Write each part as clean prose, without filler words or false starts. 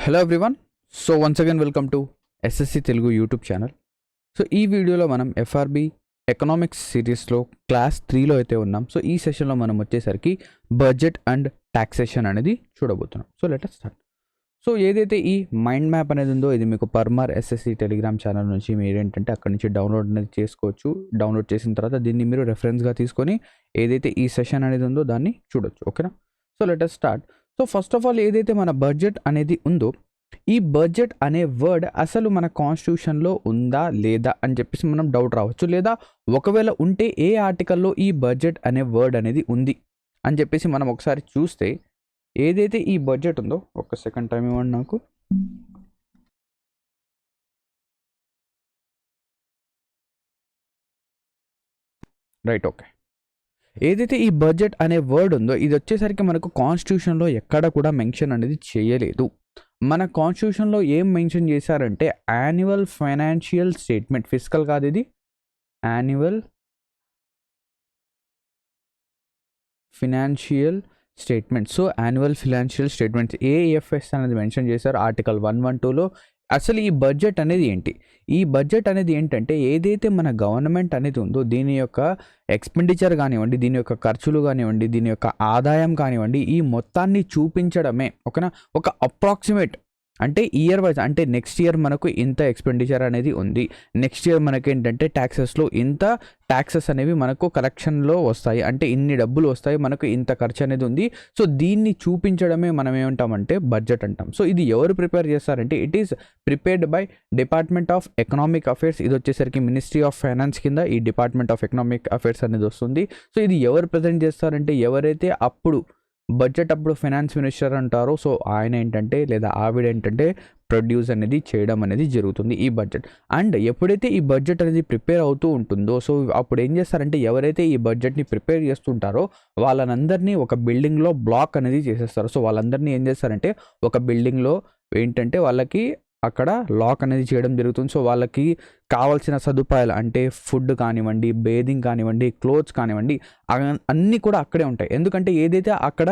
Hello everyone. So once again welcome to SSC Telugu YouTube channel. So ఈ వీడియోలో మనం FRB economics సిరీస్లో class 3లో అయితే ఉన్నాం. సో ఈ సెషన్లో మనం వచ్చేసరికి బడ్జెట్ అండ్ టాక్సేషన్ అనేది చూడబోతున్నాం. So let us start. So ఏదైతే ఈ మైండ్ మ్యాప్ అనేది ఉందో ఇది మీకు పర్మార్ ఎస్ఎస్సి టెలిగ్రామ్ ఛానల్ నుంచి మీరు ఏంటంటే అక్కడ నుంచి డౌన్లోడ్ అనేది చేసుకోవచ్చు. డౌన్లోడ్ చేసిన తర్వాత దీన్ని మీరు రెఫరెన్స్గా తీసుకొని ఏదైతే ఈ సెషన్ అనేది ఉందో దాన్ని చూడొచ్చు. ఓకేనా? So let us start. So first of all ఏదైతే మన బడ్జెట్ అనేది ఉందో ఈ బడ్జెట్ అనే వర్డ్ అసలు మన కాన్స్టిట్యూషన్లో ఉందా లేదా అని చెప్పేసి మనం డౌట్ రావచ్చు. లేదా ఒకవేళ ఉంటే ఏ ఆర్టికల్లో ఈ బడ్జెట్ అనే వర్డ్ అనేది ఉంది అని చెప్పేసి మనం ఒకసారి చూస్తే ఏదైతే ఈ బడ్జెట్ ఉందో ఒక్క సెకండ్ టైం ఇవ్వండి నాకు. Right, okay. ఏదైతే ఈ బడ్జెట్ అనే వర్డ్ ఉందో ఇది వచ్చేసరికి మనకు కాన్స్టిట్యూషన్లో ఎక్కడ కూడా మెన్షన్ అనేది చేయలేదు. మన కాన్స్టిట్యూషన్లో ఏం మెన్షన్ చేశారంటే యాన్యువల్ ఫైనాన్షియల్ స్టేట్మెంట్, ఫిజికల్ కాదు ఇది, annual financial statement. So annual financial statements AFS అనేది మెన్షన్ చేశారు ఆర్టికల్ 112లో. అసలు ఈ బడ్జెట్ అనేది ఏంటి? ఈ బడ్జెట్ అనేది ఏంటంటే ఏదైతే మన గవర్నమెంట్ అనేది ఉందో దీని యొక్క ఎక్స్పెండిచర్ కానివ్వండి, దీని యొక్క ఖర్చులు కానివ్వండి, దీని యొక్క ఆదాయం కానివ్వండి, ఈ మొత్తాన్ని చూపించడమే. ఓకేనా? ఒక అప్రాక్సిమేట్ అంటే ఇయర్ వైజ్, అంటే నెక్స్ట్ ఇయర్ మనకు ఇంత ఎక్స్పెండిచర్ అనేది ఉంది, నెక్స్ట్ ఇయర్ మనకి ఏంటంటే ట్యాక్సెస్లో ఇంత ట్యాక్సెస్ అనేవి మనకు కలెక్షన్లో వస్తాయి, అంటే ఇన్ని డబ్బులు వస్తాయి, మనకు ఇంత ఖర్చు అనేది ఉంది. సో దీన్ని చూపించడమే మనం ఏమంటామంటే బడ్జెట్ అంటాం. సో ఇది ఎవరు ప్రిపేర్ చేస్తారంటే it is prepared by department of economic affairs. ఇది వచ్చేసరికి మినిస్ట్రీ ఆఫ్ ఫైనాన్స్ కింద ఈ డిపార్ట్మెంట్ ఆఫ్ ఎకనామిక్ అఫైర్స్ అనేది వస్తుంది. సో ఇది ఎవరు ప్రజెంట్ చేస్తారంటే ఎవరైతే అప్పుడు బడ్జెట్ అప్పుడు ఫైనాన్స్ మినిస్టర్ అంటారో సో ఆయన ఏంటంటే లేదా ఆవిడ ఏంటంటే ప్రొడ్యూస్ అనేది చేయడం అనేది జరుగుతుంది ఈ బడ్జెట్. అండ్ ఎప్పుడైతే ఈ బడ్జెట్ అనేది ప్రిపేర్ అవుతూ ఉంటుందో సో అప్పుడు ఏం చేస్తారంటే ఎవరైతే ఈ బడ్జెట్ని ప్రిపేర్ చేస్తుంటారో వాళ్ళనందరినీ ఒక బిల్డింగ్లో బ్లాక్ అనేది చేసేస్తారు. సో వాళ్ళందరినీ ఏం చేస్తారంటే ఒక బిల్డింగ్లో ఏంటంటే వాళ్ళకి అక్కడ లాక్ అనేది చేయడం జరుగుతుంది. సో వాళ్ళకి కావాల్సిన సదుపాయాలు అంటే ఫుడ్ కానివ్వండి, బేదింగ్ కానివ్వండి, క్లోత్స్ కానివ్వండి, అన్నీ కూడా అక్కడే ఉంటాయి. ఎందుకంటే ఏదైతే అక్కడ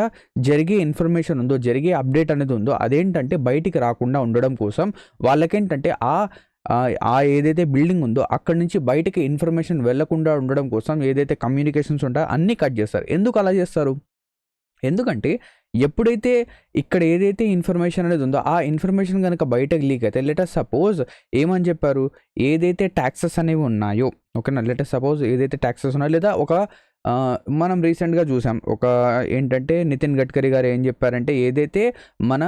జరిగే ఇన్ఫర్మేషన్ ఉందో, జరిగే అప్డేట్ అనేది ఉందో అదేంటంటే బయటికి రాకుండా ఉండడం కోసం వాళ్ళకేంటంటే ఆ ఏదైతే బిల్డింగ్ ఉందో అక్కడి నుంచి బయటికి ఇన్ఫర్మేషన్ వెళ్లకుండా ఉండడం కోసం ఏదైతే కమ్యూనికేషన్స్ ఉంటాయో అన్నీ కట్ చేస్తారు. ఎందుకు అలా చేస్తారు? ఎందుకంటే ఎప్పుడైతే ఇక్కడ ఏదైతే ఇన్ఫర్మేషన్ అనేది ఉందో ఆ ఇన్ఫర్మేషన్ కనుక బయటకు లీక్ అయితే లెటస్ సపోజ్ ఏమని చెప్పారు, ఏదైతే ట్యాక్సెస్ అనేవి ఉన్నాయో, ఓకేనా, లెటస్ సపోజ్ ఏదైతే ట్యాక్సెస్ ఉన్నాయో లేదా ఒక మనం రీసెంట్గా చూసాం ఒక ఏంటంటే నితిన్ గడ్కరీ గారు ఏం చెప్పారంటే ఏదైతే మన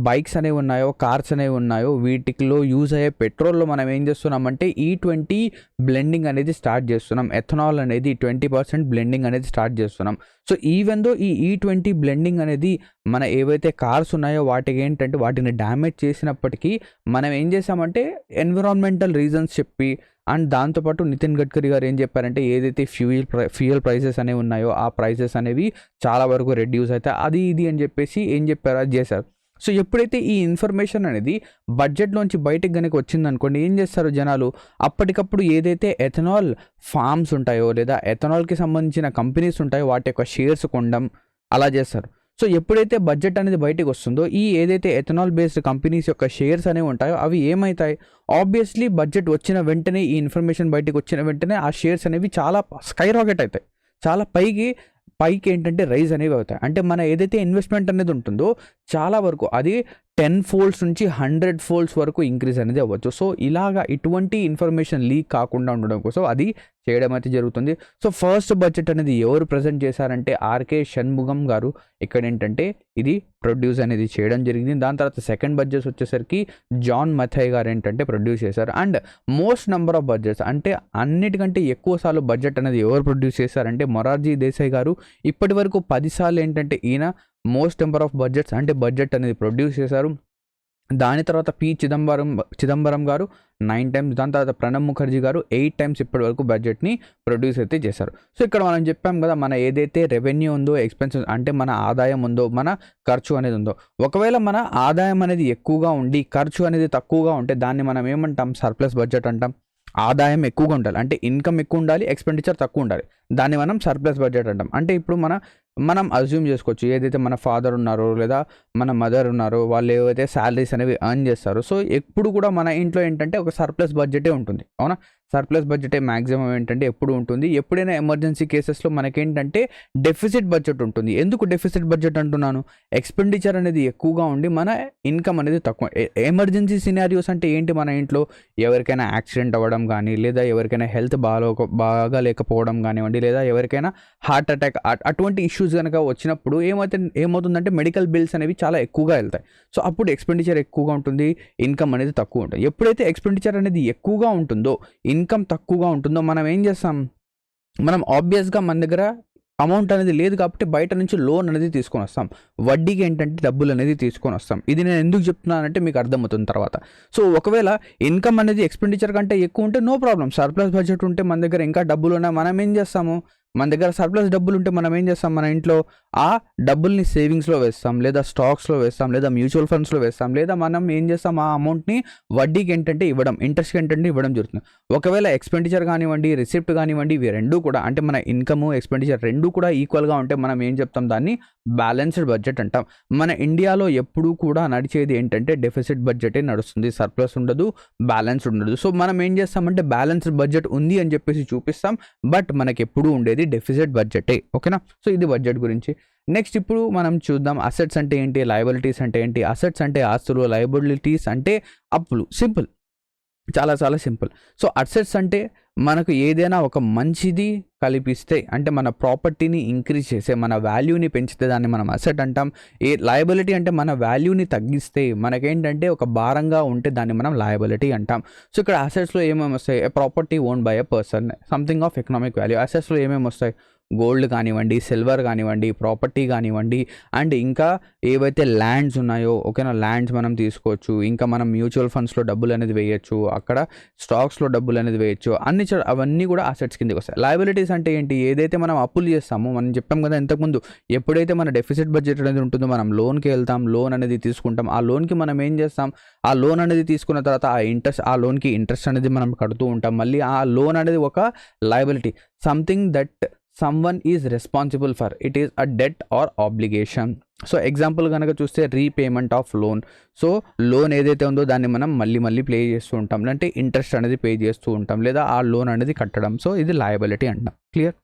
బైక్స్ అనేవి ఉన్నాయో, కార్స్ అనేవి ఉన్నాయో వీటిలో యూజ్ అయ్యే పెట్రోల్లో మనం ఏం చేస్తున్నామంటే E20 బ్లెండింగ్ అనేది స్టార్ట్ చేస్తున్నాం. ఎథనాల్ అనేది 20% బ్లెండింగ్ అనేది స్టార్ట్ చేస్తున్నాం. సో ఈవెన్ దో ఈ E20 బ్లెండింగ్ అనేది మన ఏవైతే కార్స్ ఉన్నాయో వాటికి ఏంటంటే వాటిని డ్యామేజ్ చేసినప్పటికీ మనం ఏం చేసామంటే ఎన్విరాన్మెంటల్ రీజన్స్ చెప్పి అండ్ దాంతోపాటు నితిన్ గడ్కరీ గారు ఏం చెప్పారంటే ఏదైతే ఫ్యూయల్ ప్రైసెస్ అనేవి ఉన్నాయో ఆ ప్రైసెస్ అనేవి చాలా వరకు రెడ్యూస్ అవుతాయి, అది ఇది అని చెప్పేసి ఏం చెప్పారు అది చేశారు. సో ఎప్పుడైతే ఈ ఇన్ఫర్మేషన్ అనేది బడ్జెట్లోంచి బయటకు కనుక వచ్చిందనుకోండి ఏం చేస్తారు జనాలు, అప్పటికప్పుడు ఏదైతే ఎథనాల్ ఫార్మ్స్ ఉంటాయో లేదా ఎథనాల్కి సంబంధించిన కంపెనీస్ ఉంటాయో వాటి యొక్క షేర్స్ కొనడం అలా చేస్తారు. సో ఎప్పుడైతే బడ్జెట్ అనేది బయటకు వస్తుందో ఈ ఏదైతే ఎథనాల్ బేస్డ్ కంపెనీస్ యొక్క షేర్స్ అనేవి ఉంటాయో అవి ఏమవుతాయి, ఆబ్వియస్లీ బడ్జెట్ వచ్చిన వెంటనే ఈ ఇన్ఫర్మేషన్ బయటకు వచ్చిన వెంటనే ఆ షేర్స్ అనేవి చాలా స్కై రాకెట్ అవుతాయి, చాలా పైకి ఏంటంటే రైజ్ అనేవి అవుతాయి. అంటే మన ఏదైతే ఇన్వెస్ట్మెంట్ అనేది ఉంటుందో చాలా వరకు అది 10 folds నుంచి 100 folds వరకు ఇంక్రీజ్ అనేది అవ్వచ్చు. సో ఇలాగా ఇటువంటి ఇన్ఫర్మేషన్ లీక్ కాకుండా ఉండడం కోసం అది చేయడం అయితే జరుగుతుంది. సో ఫస్ట్ బడ్జెట్ అనేది ఎవరు ప్రజెంట్ చేశారంటే ఆర్కే షణ్ముగం గారు ఇక్కడ ఏంటంటే ఇది ప్రొడ్యూస్ అనేది చేయడం జరిగింది. దాని తర్వాత సెకండ్ బడ్జెట్స్ వచ్చేసరికి జాన్ మథై గారు ఏంటంటే ప్రొడ్యూస్ చేశారు. And most number of budgets అంటే అన్నిటికంటే ఎక్కువ సార్లు బడ్జెట్ అనేది ఎవరు ప్రొడ్యూస్ చేశారంటే మొరార్జీ దేశాయ్ గారు. ఇప్పటి వరకు 10 సార్లు ఏంటంటే ఈయన మోస్ట్ నెంబర్ ఆఫ్ బడ్జెట్స్ అంటే బడ్జెట్ అనేది ప్రొడ్యూస్ చేశారు. దాని తర్వాత చిదంబరం గారు 9 times, దాని తర్వాత ప్రణబ్ ముఖర్జీ గారు 8 times ఇప్పటి వరకు బడ్జెట్ని ప్రొడ్యూస్ అయితే చేశారు. సో ఇక్కడ మనం చెప్పాం కదా మన ఏదైతే రెవెన్యూ ఉందో, ఎక్స్పెన్సెస్ అంటే మన ఆదాయం ఉందో, మన ఖర్చు అనేది ఉందో, ఒకవేళ మన ఆదాయం అనేది ఎక్కువగా ఉండి ఖర్చు అనేది తక్కువగా ఉంటే దాన్ని మనం ఏమంటాం, సర్ప్లస్ బడ్జెట్ అంటాం. ఆదాయం ఎక్కువగా ఉండాలి అంటే ఇన్కమ్ ఎక్కువ ఉండాలి, ఎక్స్పెండిచర్ తక్కువ ఉండాలి, దాన్ని మనం సర్ప్లస్ బడ్జెట్ అంటాం. అంటే ఇప్పుడు మన మనం అజ్యూమ్ చేసుకోవచ్చు ఏదైతే మన ఫాదర్ ఉన్నారో లేదా మన మదర్ ఉన్నారో వాళ్ళు ఏవైతే శాలరీస్ అనేవి ఎర్న్ చేస్తారో, సో ఎప్పుడు కూడా మన ఇంట్లో ఏంటంటే ఒక సర్ప్లస్ బడ్జెటే ఉంటుంది. అవునా, సర్ప్లస్ బడ్జెటే మ్యాక్సిమం ఏంటంటే ఎప్పుడు ఉంటుంది. ఎప్పుడైనా ఎమర్జెన్సీ కేసెస్లో మనకేంటంటే డెఫిసిట్ బడ్జెట్ ఉంటుంది. ఎందుకు డెఫిసిట్ బడ్జెట్ అంటున్నాను, ఎక్స్పెండిచర్ అనేది ఎక్కువగా ఉండి మన ఇన్కమ్ అనేది తక్కువ. ఎమర్జెన్సీ సినారియోస్ అంటే ఏంటి, మన ఇంట్లో ఎవరికైనా యాక్సిడెంట్ అవ్వడం కానీ, లేదా ఎవరికైనా హెల్త్ బాగా లేకపోవడం కానివ్వండి, లేదా ఎవరికైనా హార్ట్ అటాక్ అటువంటి ఇష్యూస్ కనుక వచ్చినప్పుడు ఏమవుతుందంటే మెడికల్ బిల్స్ అనేవి చాలా ఎక్కువగా వెళ్తాయి. సో అప్పుడు ఎక్స్పెండిచర్ ఎక్కువగా ఉంటుంది, ఇన్కమ్ అనేది తక్కువ ఉంటుంది. ఎప్పుడైతే ఎక్స్పెండిచర్ అనేది ఎక్కువగా ఉంటుందో, ఇన్కమ్ తక్కువగా ఉంటుందో, మనం ఏం చేస్తాం, మనం ఆబ్వియస్గా మన దగ్గర అమౌంట్ అనేది లేదు కాబట్టి బయట నుంచి లోన్ అనేది తీసుకొని వస్తాం. వడ్డీకి ఏంటంటే డబ్బులు అనేది తీసుకొని వస్తాం. ఇది నేను ఎందుకు చెప్తున్నానంటే మీకు అర్థమవుతుంది తర్వాత. సో ఒకవేళ ఇన్కమ్ అనేది ఎక్స్పెండిచర్ కంటే ఎక్కువ ఉంటే నో ప్రాబ్లం, సర్ప్లస్ బడ్జెట్ ఉంటే మన దగ్గర ఇంకా డబ్బులు ఉన్నాయి, మనం ఏం చేస్తాము, మన దగ్గర సర్ప్లస్ డబ్బులు ఉంటే మనం ఏం చేస్తాం, మన ఇంట్లో ఆ డబ్బుల్ని సేవింగ్స్లో వేస్తాం, లేదా స్టాక్స్లో వేస్తాం, లేదా మ్యూచువల్ ఫండ్స్లో వేస్తాం, లేదా మనం ఏం చేస్తాం, ఆ అమౌంట్ని వడ్డీకి ఏంటంటే ఇవ్వడం, ఇంట్రెస్ట్కి ఏంటంటే ఇవ్వడం జరుగుతుంది. ఒకవేళ ఎక్స్పెండిచర్ కానివ్వండి, రిసిప్ట్ కానివ్వండి, ఇవి రెండూ కూడా అంటే మన ఇన్కమ్ ఎక్స్పెండిచర్ రెండూ కూడా ఈక్వల్గా ఉంటే మనం ఏం చెప్తాం, దాన్ని బ్యాలెన్స్డ్ బడ్జెట్ అంటాం. మన ఇండియాలో ఎప్పుడూ కూడా నడిచేది ఏంటంటే డెఫిసిట్ బడ్జెటే నడుస్తుంది, సర్ప్లస్ ఉండదు, బ్యాలెన్స్ ఉండదు. సో మనం ఏం చేస్తామంటే బ్యాలెన్స్డ్ బడ్జెట్ ఉంది అని చెప్పేసి చూపిస్తాం, బట్ మనకి ఎప్పుడూ ఉండేది డెఫిసిట్ బడ్జెటే. ఓకేనా, సో ఇది బడ్జెట్ గురించి. నెక్స్ట్ ఇప్పుడు మనం చూద్దాం అసెట్స్ అంటే ఏంటి, లయబిలిటీస్ అంటే ఏంటి. అసెట్స్ అంటే ఆస్తులు, లయబిలిటీస్ అంటే అప్పులు. సింపుల్, చాలా చాలా సింపుల్. సో అసెట్స్ అంటే మనకు ఏదైనా ఒక మంచిది కల్పిస్తే, అంటే మన ప్రాపర్టీని ఇంక్రీజ్ చేసే, మన వాల్యూని పెంచితే దాన్ని మనం అసెట్ అంటాం. లయబిలిటీ అంటే మన వాల్యూని తగ్గిస్తే, మనకేంటంటే ఒక భారంగా ఉంటే దాన్ని మనం లయబిలిటీ అంటాం. సో ఇక్కడ అసెట్స్లో ఏమేమి వస్తాయి, property own by a person, something of economic value. అసెట్స్లో ఏమేమి వస్తాయి, గోల్డ్ కానివ్వండి, సిల్వర్ కానివ్వండి, ప్రాపర్టీ కానివ్వండి, అండ్ ఇంకా ఏవైతే ల్యాండ్స్ ఉన్నాయో, ఓకేనా, ల్యాండ్స్ మనం తీసుకోవచ్చు. ఇంకా మనం మ్యూచువల్ ఫండ్స్లో డబ్బులు అనేది వేయచ్చు, అక్కడ స్టాక్స్లో డబ్బులు అనేది వేయచ్చు, అవన్నీ కూడా అసెట్స్ కిందకి వస్తాయి. లయబిలిటీస్ అంటే ఏంటి, ఏదైతే మనం అప్పులు చేస్తామో, మనం చెప్పాం కదా ఇంతకుముందు, ఎప్పుడైతే మన డెఫిసిట్ బడ్జెట్ అనేది ఉంటుందో మనం లోన్కి వెళ్తాం, లోన్ అనేది తీసుకుంటాం. ఆ లోన్కి మనం ఏం చేస్తాం, ఆ లోన్ అనేది తీసుకున్న తర్వాత ఆ లోన్కి ఇంట్రెస్ట్ అనేది మనం కడుతూ ఉంటాం. మళ్ళీ ఆ లోన్ అనేది ఒక liability, something that someone is responsible for, it is a debt or obligation. So example కనుక చూస్తే repayment of loan. So loan ఏదైతే ఉందో దాన్ని మనం మళ్ళీ పే చేస్తూ ఉంటాం, అంటే ఇంట్రెస్ట్ అనేది పే చేస్తూ ఉంటాం, లేదా ఆ లోన్ అనేది కట్టడం. సో ఇది లయబిలిటీ అంటాం. క్లియర్.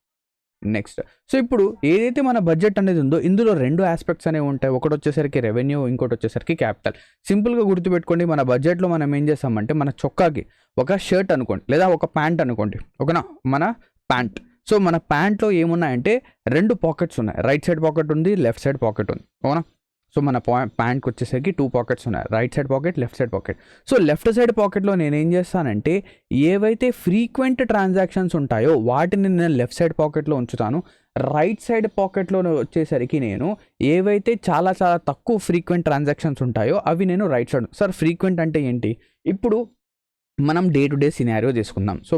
నెక్స్ట్, సో ఇప్పుడు ఏదైతే మన బడ్జెట్ అనేది ఉందో ఇందులో రెండు ఆస్పెక్ట్స్ అనేవి ఉంటాయి. ఒకటి వచ్చేసరికి రెవెన్యూ, ఇంకోటి వచ్చేసరికి క్యాపిటల్. సింపుల్గా గుర్తుపెట్టుకోండి, మన బడ్జెట్లో మనం ఏం చేస్తామంటే మన చొక్కాకి ఒక షర్ట్ అనుకోండి, లేదా ఒక ప్యాంట్ అనుకోండి, ఓకేనా, మన ప్యాంట్. సో మన ప్యాంట్లో ఏమున్నాయంటే రెండు పాకెట్స్ ఉన్నాయి, రైట్ సైడ్ పాకెట్ ఉంది, లెఫ్ట్ సైడ్ పాకెట్ ఉంది, అవునా. సో మన ప్యాంట్కి వచ్చేసరికి 2 పాకెట్స్ ఉన్నాయి, right side pocket, left side pocket. So left side పాకెట్లో నేను ఏం చేస్తానంటే ఏవైతే ఫ్రీక్వెంట్ ట్రాన్సాక్షన్స్ ఉంటాయో వాటిని నేను లెఫ్ట్ సైడ్ పాకెట్లో ఉంచుతాను. రైట్ సైడ్ పాకెట్లో వచ్చేసరికి నేను ఏవైతే చాలా చాలా తక్కువ ఫ్రీక్వెంట్ ట్రాన్సాక్షన్స్ ఉంటాయో అవి నేను రైట్ సైడ్. సార్ ఫ్రీక్వెంట్ అంటే ఏంటి, ఇప్పుడు మనం డే టు డే సినారియో తీసుకుందాం. సో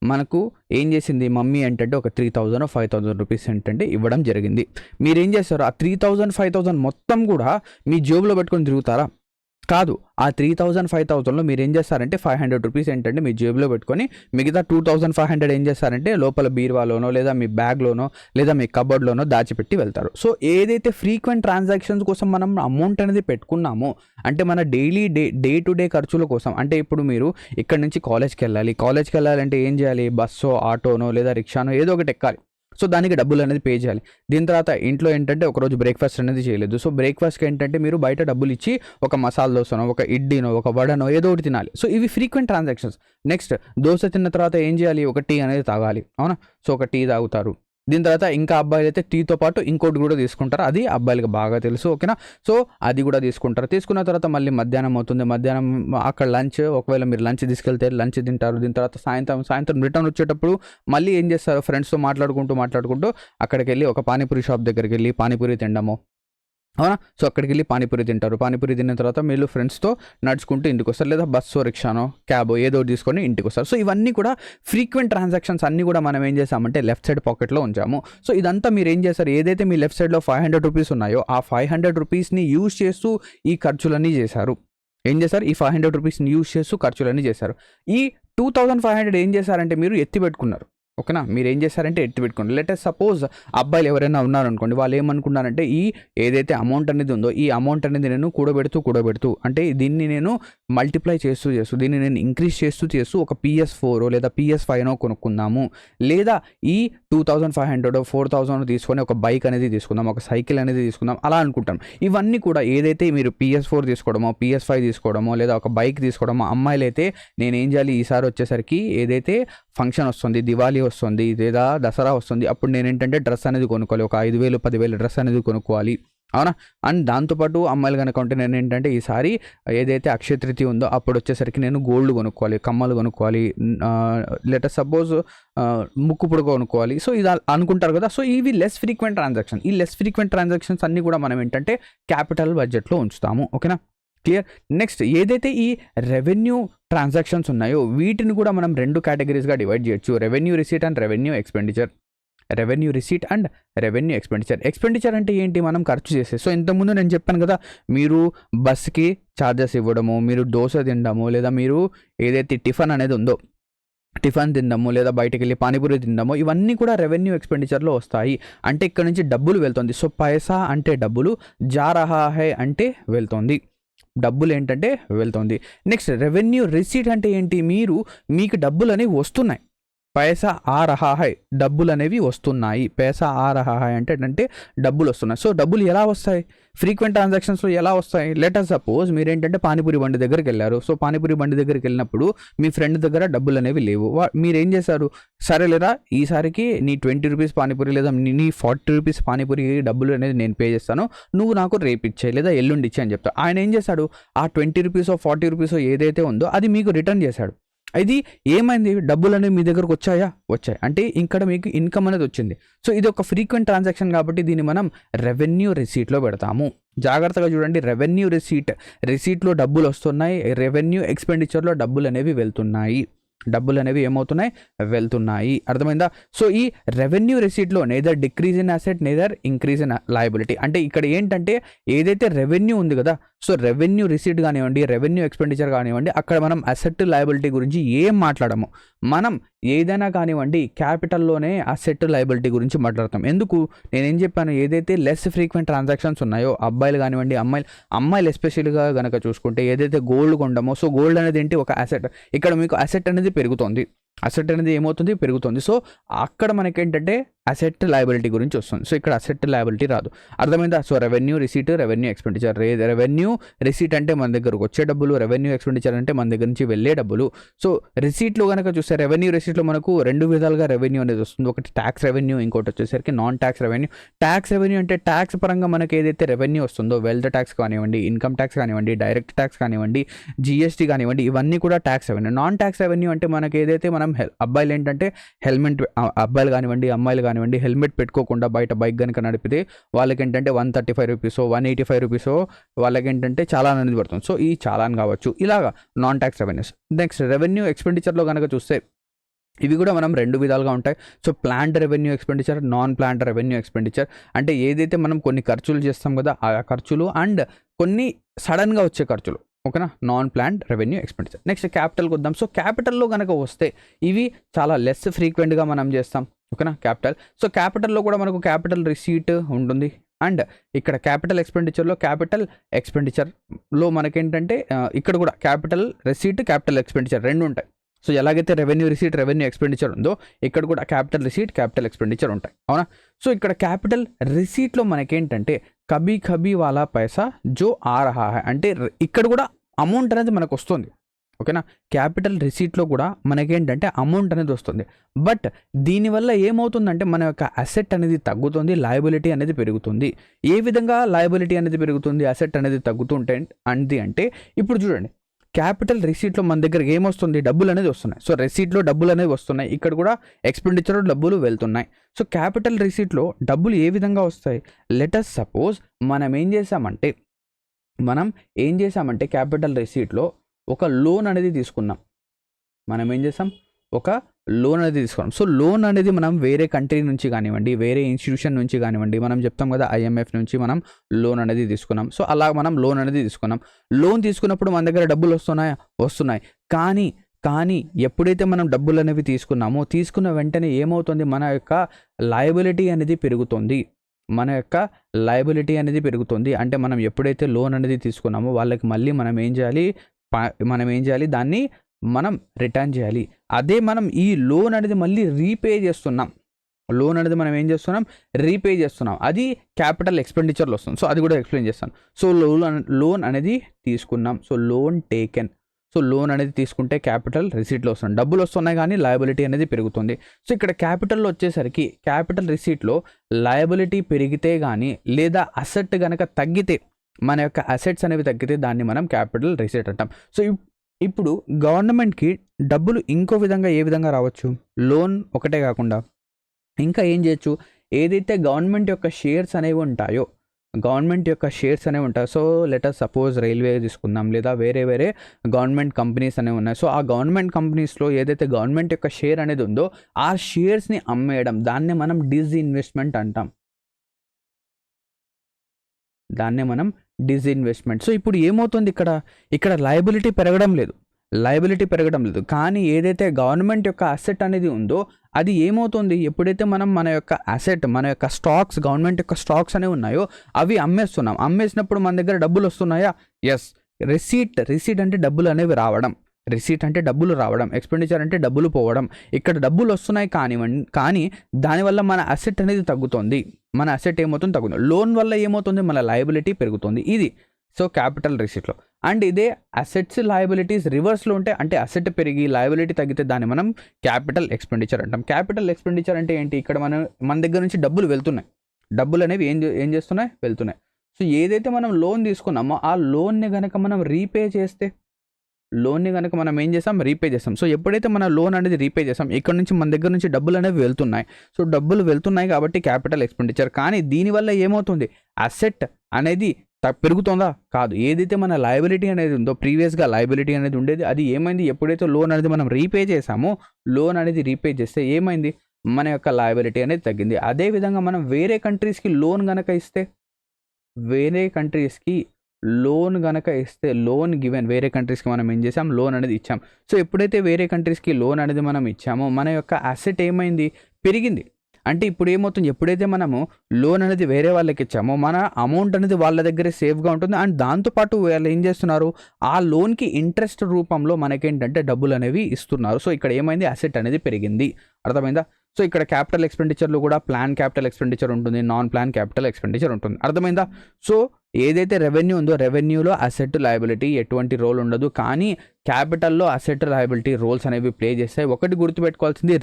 మనకు ఏం చేసింది మమ్మీ ఏంటంటే ఒక 3,000 5,000 రూపీస్ ఏంటంటే ఇవ్వడం జరిగింది. మీరేం చేస్తారు, ఆ 3,000 5,000 మొత్తం కూడా మీ జేబులో పెట్టుకొని తిరుగుతారా, కాదు. ఆ 3,000 5,000లో మీరు ఏం చేస్తారంటే 500 రూపీస్ ఏంటంటే మీ జేబులో పెట్టుకొని మిగతా 2,500 ఏం చేస్తారంటే లోపల బీరువాలోనో, లేదా మీ బ్యాగ్లోనో, లేదా మీ కబోర్డ్లోనో దాచిపెట్టి వెళ్తారు. సో ఏదైతే ఫ్రీక్వెంట్ ట్రాన్సాక్షన్స్ కోసం మనం అమౌంట్ అనేది పెట్టుకున్నామో, అంటే మన డే టు డే ఖర్చుల కోసం, అంటే ఇప్పుడు మీరు ఇక్కడ నుంచి కాలేజ్కి వెళ్ళాలంటే ఏం చేయాలి, బస్సో, ఆటోనో, లేదా రిక్షానో ఏదో ఒకటి ఎక్కాలి. సో దానికి డబ్బులు అనేది పే చేయాలి. దీని తర్వాత ఇంట్లో ఏంటంటే ఒకరోజు బ్రేక్ఫాస్ట్ అనేది చేయలేదు, సో బ్రేక్ఫాస్ట్కి ఏంటంటే మీరు బయట డబ్బులు ఇచ్చి ఒక మసాలా దోసనో, ఒక ఇడ్లీనో, ఒక వడనో ఏదో ఒకటి తినాలి. సో ఇవి ఫ్రీక్వెంట్ ట్రాన్సాక్షన్స్. నెక్స్ట్ దోశ తిన్న తర్వాత ఏం చేయాలి, ఒక టీ అనేది తాగాలి, అవునా. సో ఒక టీ తాగుతారు. దీని తర్వాత ఇంకా అబ్బాయిలు అయితే టీతో పాటు ఇంకోటి కూడా తీసుకుంటారు, అది అబ్బాయిలకు బాగా తెలుసు, ఓకేనా. సో అది కూడా తీసుకుంటారు. తీసుకున్న తర్వాత మళ్ళీ మధ్యాహ్నం అవుతుంది, మధ్యాహ్నం అక్కడ లంచ్, ఒకవేళ మీరు లంచ్ తీసుకెళ్తే లంచ్ తింటారు. దీని తర్వాత సాయంత్రం రిటర్న్ వచ్చేటప్పుడు మళ్ళీ ఏం చేస్తారు, ఫ్రెండ్స్తో మాట్లాడుకుంటూ అక్కడికి వెళ్ళి ఒక పానీపూరి షాప్ దగ్గరికి వెళ్ళి పానీపూరి తినడము, అవునా. సో అక్కడికి వెళ్ళి పానీపూరి తింటారు. పానీపూరి తిన్న తర్వాత మీరు ఫ్రెండ్స్తో నడుచుకుంటూ ఇంటికి వస్తారు, లేదా బస్సో, రిక్షానో, క్యాబో ఏదో తీసుకొని ఇంటికి వస్తారు. సో ఇవన్నీ కూడా ఫ్రీక్వెంట్ ట్రాన్సాక్షన్స్ అన్నీ కూడా మనం ఏం చేసామంటే లెఫ్ట్ సైడ్ పాకెట్లో ఉంచాము. సో ఇదంతా మీరు ఏం చేస్తారు, ఏదైతే మీ లెఫ్ట్ సైడ్లో 500 రూపీస్ ఉన్నాయో ఆ 500 రూపీస్ని యూజ్ చేస్తూ ఈ ఖర్చులన్నీ చేశారు. ఏం చేశారు, ఈ 500 రూపీస్ని యూజ్ చేస్తూ ఖర్చులన్నీ చేశారు. ఈ 2,500 ఏం చేశారంటే మీరు ఎత్తి పెట్టుకున్నారు. ఓకేనా, మీరు ఏం చేస్తారంటే ఎత్తి పెట్టుకోండి. లెట్ సపోజ్ అబ్బాయిలు ఎవరైనా ఉన్నారనుకోండి, వాళ్ళు ఏమనుకున్నారంటే ఈ ఏదైతే అమౌంట్ అనేది ఉందో ఈ అమౌంట్ అనేది నేను కూడబెడుతూ అంటే దీన్ని నేను మల్టిప్లై చేస్తూ దీన్ని నేను ఇంక్రీజ్ చేస్తూ ఒక PS4 లేదా PS5 కొనుక్కుందాము, లేదా ఈ 2500 4000 తీసుకొని ఒక బైక్ అనేది తీసుకుందాం, ఒక సైకిల్ అనేది తీసుకుందాం అలా అనుకుంటాం. ఇవన్నీ కూడా ఏదైతే మీరు PS4 తీసుకోవడమో PS5 తీసుకోవడమో లేదా ఒక బైక్ తీసుకోవడమో, అమ్మాయిలు అయితే నేను ఏం చేయాలి ఈసారి వచ్చేసరికి ఏదైతే ఫంక్షన్ వస్తుంది, దివాళీ వస్తుంది లేదా దసరా వస్తుంది, అప్పుడు నేను ఏంటంటే డ్రెస్ అనేది కొనుక్కోవాలి, ఒక 5000 10,000 డ్రెస్ అనేది కొనుక్కోవాలి, అవునా. అండ్ దాంతోపాటు అమ్మాయిలు కనుక ఉంటే నేను ఏంటంటే ఈసారి ఏదైతే అక్షయ తృతీయ ఉందో అప్పుడు వచ్చేసరికి నేను గోల్డ్ కొనుక్కోవాలి, కమ్మలు కొనుక్కోవాలి, లెటర్ సపోజ్ ముక్కు పొడుగు కొనుక్కోవాలి. సో ఇది అనుకుంటారు కదా. సో ఇవి లెస్ ఫ్రీక్వెంట్ ట్రాన్సాక్షన్. ఈ లెస్ ఫ్రీక్వెంట్ ట్రాన్సాక్షన్స్ అన్నీ కూడా మనం ఏంటంటే క్యాపిటల్ బడ్జెట్లో ఉంచుతాము. ఓకేనా, క్లియర్. నెక్స్ట్ ఏదైతే ఈ రెవెన్యూ ట్రాన్సాక్షన్స్ ఉన్నాయో వీటిని కూడా మనం 2 కేటగిరీస్గా డివైడ్ చేయొచ్చు, revenue receipt and revenue expenditure. Revenue receipt and revenue expenditure అంటే ఏంటి, మనం ఖర్చు చేసే. సో ఇంతకుముందు నేను చెప్పాను కదా, మీరు బస్కి ఛార్జెస్ ఇవ్వడము, మీరు దోశ తినడము, లేదా మీరు ఏదైతే టిఫిన్ అనేది ఉందో టిఫిన్ తిందాము, లేదా బయటకు వెళ్ళి పానీపూరి తిందాము, ఇవన్నీ కూడా రెవెన్యూ ఎక్స్పెండిచర్లో వస్తాయి. అంటే ఇక్కడ నుంచి డబ్బులు వెళ్తుంది. సో పైసా అంటే డబ్బులు, జా రహా హై అంటే వెళ్తుంది, డబ్బులు ఏంటంటే వెళ్తుంది. నెక్స్ట్ రెవెన్యూ రిసీట్ అంటే ఏంటి, మీకు డబ్బులు అనేవి వస్తున్నాయి, పైసా ఆ రహా హై, డబ్బులు అనేవి వస్తున్నాయి. పైసా ఆ రహా హై అంటే డబ్బులు వస్తున్నాయి. సో డబ్బులు ఎలా వస్తాయి, ఫ్రీక్వెంట్ ట్రాన్సాక్షన్స్లో ఎలా వస్తాయి. లెటర్ సపోజ్ మీరు ఏంటంటే పానీపూరి బండి దగ్గరికి వెళ్ళారు. సో పానీపూరి బండి దగ్గరికి వెళ్ళినప్పుడు మీ ఫ్రెండ్ దగ్గర డబ్బులు అనేవి లేవు. మీరు ఏం చేశారు, సరేలేరా ఈసారికి నీ 20 రూపీస్ పానీపూరి లేదా నీ 40 రూపీస్ పానీపూరికి డబ్బులు అనేది నేను పే చేస్తాను, నువ్వు నాకు రేపు ఇచ్చాయి లేదా ఎల్లుండి ఇచ్చాయి అని చెప్తాను. ఆయన ఏం చేశాడు, ఆ 20 రూపీసో 40 రూపీసో ఏదైతే ఉందో అది మీకు రిటర్న్ చేశాడు. ఇది ఏమైంది, డబ్బులు అనేవి మీ దగ్గరకు వచ్చాయి. అంటే ఇక్కడ మీకు ఇన్కమ్ అనేది వచ్చింది. సో ఇది ఒక ఫ్రీక్వెంట్ ట్రాన్సాక్షన్ కాబట్టి దీన్ని మనం రెవెన్యూ రిసీట్లో పెడతాము. జాగ్రత్తగా చూడండి, రెవెన్యూ రిసీట్లో డబ్బులు వస్తున్నాయి, రెవెన్యూ ఎక్స్పెండిచర్లో డబ్బులు అనేవి వెళ్తున్నాయి. అర్థమైందా. సో ఈ రెవెన్యూ రిసీట్లో neither decrease in asset neither increase in liability. అంటే ఇక్కడ ఏంటంటే ఏదైతే రెవెన్యూ ఉంది కదా, సో రెవెన్యూ రిసీట్ కానివ్వండి, రెవెన్యూ ఎక్స్పెండిచర్ కానివ్వండి, అక్కడ మనం అసెట్ లయబిలిటీ గురించి ఏం మాట్లాడము. మనం ఏదైనా కానివ్వండి క్యాపిటల్లోనే అసెట్ లయబిలిటీ గురించి మాట్లాడతాం. ఎందుకు, నేనేం చెప్పాను, ఏదైతే లెస్ ఫ్రీక్వెంట్ ట్రాన్సాక్షన్స్ ఉన్నాయో అబ్బాయిలు కానివ్వండి అమ్మాయిలు ఎస్పెషల్గా కనుక చూసుకుంటే ఏదైతే గోల్డ్ కొండమో, సో గోల్డ్ అనేది ఏంటి ఒక అసెట్. ఇక్కడ మీకు అసెట్ అనేది పెరుగుతుంది, అసెట్ అనేది ఏమవుతుంది పెరుగుతుంది. సో అక్కడ మనకేంటంటే అసెట్ లయబిలిటీ గురించి వస్తుంది. సో ఇక్కడ అసెట్ లయబిలిటీ రాదు. అర్థమైందా. So revenue receipt, revenue expenditure. Revenue receipt అంటే మన దగ్గరకు వచ్చే డబ్బులు, రెవెన్యూ ఎక్స్పెండిచర్ అంటే మన దగ్గర నుంచి వెళ్ళే డబ్బులు. సో రిసీట్లో కనుక చూస్తే రెవెన్యూ రిసీట్లో మనకు 2 విధాలుగా రెవెన్యూ అనేది వస్తుంది. ఒకటి ట్యాక్స్ రెవెన్యూ, ఇంకోటి వచ్చేసరికి non tax revenue. Tax revenue అంటే ట్యాక్స్ పరంగా మనకి ఏదైతే రెవెన్యూ వస్తుందో, వెల్త్ ట్యాక్స్ కానివ్వండి, ఇన్కమ్ ట్యాక్స్ కానివ్వండి, డైరెక్ట్ ట్యాక్స్ కానివ్వండి, GST కానివ్వండి, ఇవన్నీ కూడా tax revenue. Non tax revenue అంటే మనకి ఏదైతే మనం అబ్బాయిలు ఏంటంటే అబ్బాయిలు కానివ్వండి అమ్మాయిలు కానివ్వండి హెల్మెట్ పెట్టుకోకుండా బయట బైక్ కనుక నడిపితే వాళ్ళకి ఏంటంటే 135 రూపీసో 185 రూపీసో వాళ్ళకి ఏంటంటే చాలాన్ అనేది పడుతుంది. సో ఈ చాలాన్ కావచ్చు, ఇలాగా non tax revenues. Next revenue ఎక్స్పెండిచర్లో కనుక చూస్తే ఇవి కూడా మనం 2 విధాలుగా ఉంటాయి. So plan revenue expenditure, non plan revenue expenditure. అంటే ఏదైతే మనం కొన్ని ఖర్చులు చేస్తాం కదా ఆ ఖర్చులు అండ్ కొన్ని సడన్గా వచ్చే ఖర్చులు, ఓకేనా, non plan revenue expenditure. Next క్యాపిటల్కి వద్దాం. సో క్యాపిటల్లో కనుక వస్తే ఇవి చాలా లెస్ ఫ్రీక్వెంట్గా మనం చేస్తాం, ఓకేనా, క్యాపిటల్. సో క్యాపిటల్లో కూడా మనకు క్యాపిటల్ రిసీట్ ఉంటుంది అండ్ ఇక్కడ క్యాపిటల్ ఎక్స్పెండిచర్లో మనకేంటంటే ఇక్కడ కూడా క్యాపిటల్ రిసీట్, క్యాపిటల్ ఎక్స్పెండిచర్ 2 ఉంటాయి. సో ఎలాగైతే రెవెన్యూ రిసీట్, రెవెన్యూ ఎక్స్పెండిచర్ ఉందో ఇక్కడ కూడా క్యాపిటల్ రిసీట్, క్యాపిటల్ ఎక్స్పెండిచర్ ఉంటాయి, అవునా. సో ఇక్కడ క్యాపిటల్ రిసీట్లో మనకేంటంటే కభీ కభీ వాలా పైసా జో ఆ రహా హై, అంటే ఇక్కడ కూడా అమౌంట్ అనేది మనకు వస్తుంది, ఓకేనా. క్యాపిటల్ రిసీట్లో కూడా మనకేంటంటే అమౌంట్ అనేది వస్తుంది. బట్ దీనివల్ల ఏమవుతుందంటే మన యొక్క అసెట్ అనేది తగ్గుతుంది, లయబిలిటీ అనేది పెరుగుతుంది. ఏ విధంగా లయబిలిటీ అనేది పెరుగుతుంది, అసెట్ అనేది తగ్గుతుంటే అంటే ఇప్పుడు చూడండి, క్యాపిటల్ రిసీట్లో మన దగ్గర ఏమొస్తుంది, డబ్బులు అనేది వస్తున్నాయి. సో రెసీట్లో డబ్బులు అనేవి వస్తున్నాయి, ఇక్కడ కూడా ఎక్స్పెండిచర్లో డబ్బులు వెళ్తున్నాయి. సో క్యాపిటల్ రిసీట్లో డబ్బులు ఏ విధంగా వస్తాయి, లెటస్ సపోజ్ మనం ఏం చేసామంటే క్యాపిటల్ రిసీట్లో ఒక లోన్ అనేది తీసుకున్నాం. ఒక లోన్ అనేది తీసుకున్నాం. సో లోన్ అనేది మనం వేరే కంట్రీ నుంచి కానివ్వండి, వేరే ఇన్స్టిట్యూషన్ నుంచి కానివ్వండి, మనం చెప్తాం కదా IMF నుంచి మనం లోన్ అనేది తీసుకున్నాం. సో అలా మనం లోన్ అనేది తీసుకున్నాం. లోన్ తీసుకున్నప్పుడు మన దగ్గర డబ్బులు వస్తున్నాయి. కానీ కానీ ఎప్పుడైతే మనం డబ్బులు అనేవి తీసుకున్నామో తీసుకున్న వెంటనే ఏమవుతుంది, మన యొక్క లయబిలిటీ అనేది పెరుగుతుంది. మన యొక్క లయబిలిటీ అనేది పెరుగుతుంది. అంటే మనం ఎప్పుడైతే లోన్ అనేది తీసుకున్నామో వాళ్ళకి మళ్ళీ మనం ఏం చేయాలి, దాన్ని మనం రిటర్న్ చేయాలి. అదే మనం ఈ లోన్ అనేది మళ్ళీ రీపే చేస్తున్నాం, రీపే చేస్తున్నాం, అది క్యాపిటల్ ఎక్స్పెండిచర్లో వస్తుంది. సో అది కూడా ఎక్స్ప్లెయిన్ చేస్తాను. సో లోన్ అనేది తీసుకున్నాం, so loan taken. So loan అనేది తీసుకుంటే క్యాపిటల్ రిసీట్లో వస్తుంది, డబ్బులు వస్తున్నాయి కానీ లయబిలిటీ అనేది పెరుగుతుంది. సో ఇక్కడ క్యాపిటల్లో వచ్చేసరికి క్యాపిటల్ రిసీట్లో లయబిలిటీ పెరిగితే కానీ లేదా అసెట్ కనుక తగ్గితే, మన యొక్క అసెట్స్ అనేవి తగ్గితే దాన్ని మనం క్యాపిటల్ రిసీట్ అంటాం. సో ఇప్పుడు గవర్నమెంట్కి డబ్బులు ఇంకో విధంగా ఏ విధంగా రావచ్చు, లోన్ ఒకటే కాకుండా ఇంకా ఏం చేయొచ్చు, ఏదైతే గవర్నమెంట్ యొక్క షేర్స్ అనేవి ఉంటాయో, సో లెటర్ సపోజ్ రైల్వే తీసుకుందాం, లేదా వేరే గవర్నమెంట్ కంపెనీస్ అనేవి ఉన్నాయి. సో ఆ గవర్నమెంట్ కంపెనీస్లో ఏదైతే గవర్నమెంట్ యొక్క షేర్ అనేది ఉందో ఆ షేర్స్ని అమ్మేయడం, దాన్నే మనం డిస్ఇన్వెస్ట్మెంట్ అంటాం. సో ఇప్పుడు ఏమవుతుంది, ఇక్కడ లయబిలిటీ పెరగడం లేదు, కానీ ఏదైతే గవర్నమెంట్ యొక్క అసెట్ అనేది ఉందో అది ఏమవుతుంది, ఎప్పుడైతే మనం మన యొక్క స్టాక్స్, గవర్నమెంట్ యొక్క స్టాక్స్ అనేవి ఉన్నాయో అవి అమ్మేసినప్పుడు మన దగ్గర డబ్బులు వస్తున్నాయా? ఎస్. రిసీట్ అంటే డబ్బులు అనేవి రావడం, ఎక్స్పెండిచర్ అంటే డబ్బులు పోవడం. ఇక్కడ డబ్బులు వస్తున్నాయి కానీ దానివల్ల మన అసెట్ అనేది తగ్గుతుంది, తగ్గుతుంది. లోన్ వల్ల ఏమవుతుంది, మన లయబిలిటీ పెరుగుతుంది. ఇది సో క్యాపిటల్ రిసీట్లో. అండ్ ఇదే అసెట్స్ లయబిలిటీస్ రివర్స్లో ఉంటే, అంటే అసెట్ పెరిగి లయబిలిటీ తగ్గితే దాన్ని మనం క్యాపిటల్ ఎక్స్పెండిచర్ అంటాం. క్యాపిటల్ ఎక్స్పెండిచర్ అంటే ఏంటి, ఇక్కడ మన దగ్గర నుంచి డబ్బులు వెళ్తున్నాయి, డబ్బులు అనేవి ఏం చేస్తున్నాయి, వెళ్తున్నాయి. సో ఏదైతే మనం లోన్ తీసుకున్నామో ఆ లోన్ని కనుక మనం రీపే చేస్తే, రీపే చేస్తాం. సో ఎప్పుడైతే మన లోన్ అనేది రీపే చేస్తాం, ఇక్కడ నుంచి మన దగ్గర నుంచి డబ్బులు అనేవి వెళ్తున్నాయి. సో డబ్బులు వెళ్తున్నాయి కాబట్టి క్యాపిటల్ ఎక్స్పెండిచర్. కానీ దీనివల్ల ఏమవుతుంది, అసెట్ అనేది పెరుగుతుందా? కాదు. ఏదైతే మన లయబిలిటీ అనేది ఉందో, ప్రీవియస్గా లయబిలిటీ అనేది ఉండేది, అది ఏమైంది, ఎప్పుడైతే లోన్ అనేది మనం రీపే చేసామో, చేస్తే ఏమైంది, మన యొక్క లయబిలిటీ అనేది తగ్గింది. అదేవిధంగా మనం వేరే కంట్రీస్కి లోన్ గనక ఇస్తే, లోన్ గివెన్, వేరే కంట్రీస్కి మనం ఏం చేసాం, లోన్ అనేది ఇచ్చాం. సో ఎప్పుడైతే వేరే కంట్రీస్కి లోన్ అనేది మనం ఇచ్చామో మన యొక్క అసెట్ ఏమైంది, పెరిగింది. అంటే ఇప్పుడు ఏమవుతుంది, ఎప్పుడైతే మనము లోన్ అనేది వేరే వాళ్ళకి ఇచ్చామో మన అమౌంట్ అనేది వాళ్ళ దగ్గరే సేఫ్గా ఉంటుంది. అండ్ దాంతోపాటు వాళ్ళు ఏం చేస్తున్నారు, ఆ లోన్కి ఇంట్రెస్ట్ రూపంలో మనకేంటంటే డబ్బులు అనేవి ఇస్తున్నారు. సో ఇక్కడ ఏమైంది, అసెట్ అనేది పెరిగింది. అర్థమైందా? సో ఇక్కడ క్యాపిటల్ ఎక్స్పెండిచర్లో కూడా ప్లాన్ క్యాపిటల్ ఎక్స్పెండిచర్ ఉంటుంది, నాన్ ప్లాన్ క్యాపిటల్ ఎక్స్పెండిచర్ ఉంటుంది. అర్థమైందా? సో ఏదైతే రెవెన్యూ ఉందో, రెవెన్యూలో అసెట్ లయబిలిటీ ఎటువంటి రోల్ ఉండదు, కానీ క్యాపిటల్లో అసెట్ లయబిలిటీ రోల్స్ అనేవి ప్లే చేస్తాయి. ఒకటి గుర్తుపెట్టుకోవాల్సింది,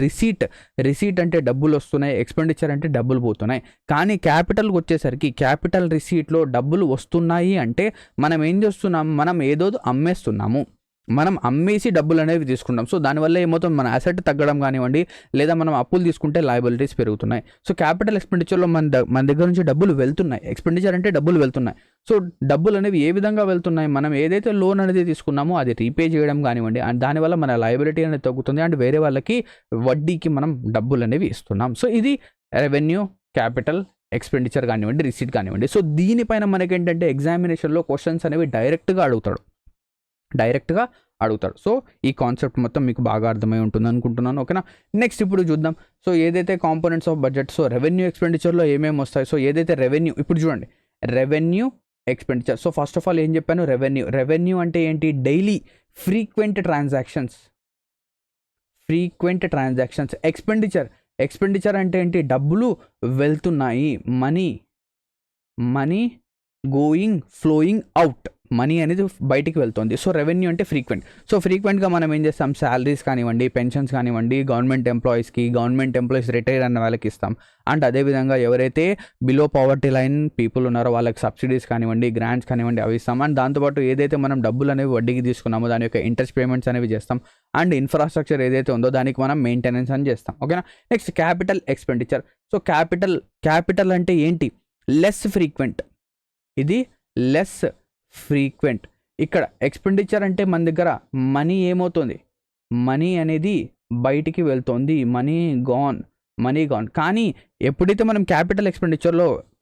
రిసీట్ అంటే డబ్బులు వస్తున్నాయి, ఎక్స్పెండిచర్ అంటే డబ్బులు పోతున్నాయి. కానీ క్యాపిటల్కి వచ్చేసరికి క్యాపిటల్ రిసీట్లో డబ్బులు వస్తున్నాయి అంటే మనం ఏం చేస్తున్నాం, మనం ఏదో అమ్మేస్తున్నాము, మనం అమ్మేసి డబ్బులు అనేవి తీసుకుంటాం. సో దానివల్ల ఏమవుతుంది, మన అసెట్ తగ్గడం కానివ్వండి, లేదా మనం అప్పులు తీసుకుంటే లయబిలిటీస్ పెరుగుతున్నాయి. సో క్యాపిటల్ ఎక్స్పెండిచర్లో మన దగ్గర నుంచి డబ్బులు వెళ్తున్నాయి, ఎక్స్పెండిచర్ అంటే డబ్బులు వెళ్తున్నాయి. సో డబ్బులు అనేవి ఏ విధంగా వెళ్తున్నాయి, మనం ఏదైతే లోన్ అనేది తీసుకున్నామో అది రీపే చేయడం కానివ్వండి, అండ్ దానివల్ల మన లయబిలిటీ అనేది తగ్గుతుంది, అండ్ వేరే వాళ్ళకి వడ్డీకి మనం డబ్బులు అనేవి ఇస్తున్నాం. సో ఇది రెవెన్యూ, క్యాపిటల్ ఎక్స్పెండిచర్ కానివ్వండి, రిసీట్ కానివ్వండి. సో దీనిపైన మనకేంటంటే ఎగ్జామినేషన్లో క్వశ్చన్స్ అనేవి డైరెక్ట్గా అడుగుతాడు. సో ఈ కాన్సెప్ట్ మొత్తం మీకు బాగా అర్థమై ఉంటుంది అనుకుంటున్నాను. ఓకేనా? నెక్స్ట్ ఇప్పుడు చూద్దాం. సో ఏదైతే components of budget, so revenue ఎక్స్పెండిచర్లో ఏమేమి వస్తాయి. సో ఏదైతే రెవెన్యూ, ఇప్పుడు చూడండి, revenue expenditure. So first of all ఏం చెప్పాను, రెవెన్యూ అంటే ఏంటి, డైలీ ఫ్రీక్వెంట్ ట్రాన్సాక్షన్స్. ఎక్స్పెండిచర్ అంటే ఏంటి, డబ్బులు వెళ్తున్నాయి, money going, flowing out, money అనేది బయటికి వెళ్తుంది. సో రెవెన్యూ అంటే ఫ్రీక్వెంట్. సో ఫ్రీక్వెంట్గా మనం ఏం చేస్తాం, శాలరీస్ కానివ్వండి, పెన్షన్స్ కానివ్వండి, గవర్నమెంట్ ఎంప్లాయీస్ రిటైర్ అన్న వాళ్ళకి ఇస్తాం. అండ్ అదేవిధంగా ఎవరైతే బిలో పావర్టీ లైన్ పీపుల్ ఉన్నారో వాళ్ళకి సబ్సిడీస్ కానివ్వండి, గ్రాంట్స్ కానివ్వండి అవి ఇస్తాం. అండ్ దాంతోపాటు ఏదైతే మనం డబ్బులు అనేవి వడ్డీకి తీసుకున్నామో దాని యొక్క ఇంట్రెస్ట్ పేమెంట్స్ అనేవి చేస్తాం. అండ్ ఇన్ఫ్రాస్ట్రక్చర్ ఏదైతే ఉందో దానికి మనం మెయింటెనెన్స్ అని చేస్తాం. ఓకేనా? Next capital expenditure. So capital అంటే ఏంటి, లెస్ ఫ్రీక్వెంట్. ఇది లెస్ ఫ్రీక్వెంట్. ఇక్కడ ఎక్స్పెండిచర్ అంటే మన దగ్గర మనీ ఏమవుతుంది, మనీ అనేది బయటికి వెళ్తుంది, మనీ గాన్. కానీ ఎప్పుడైతే మనం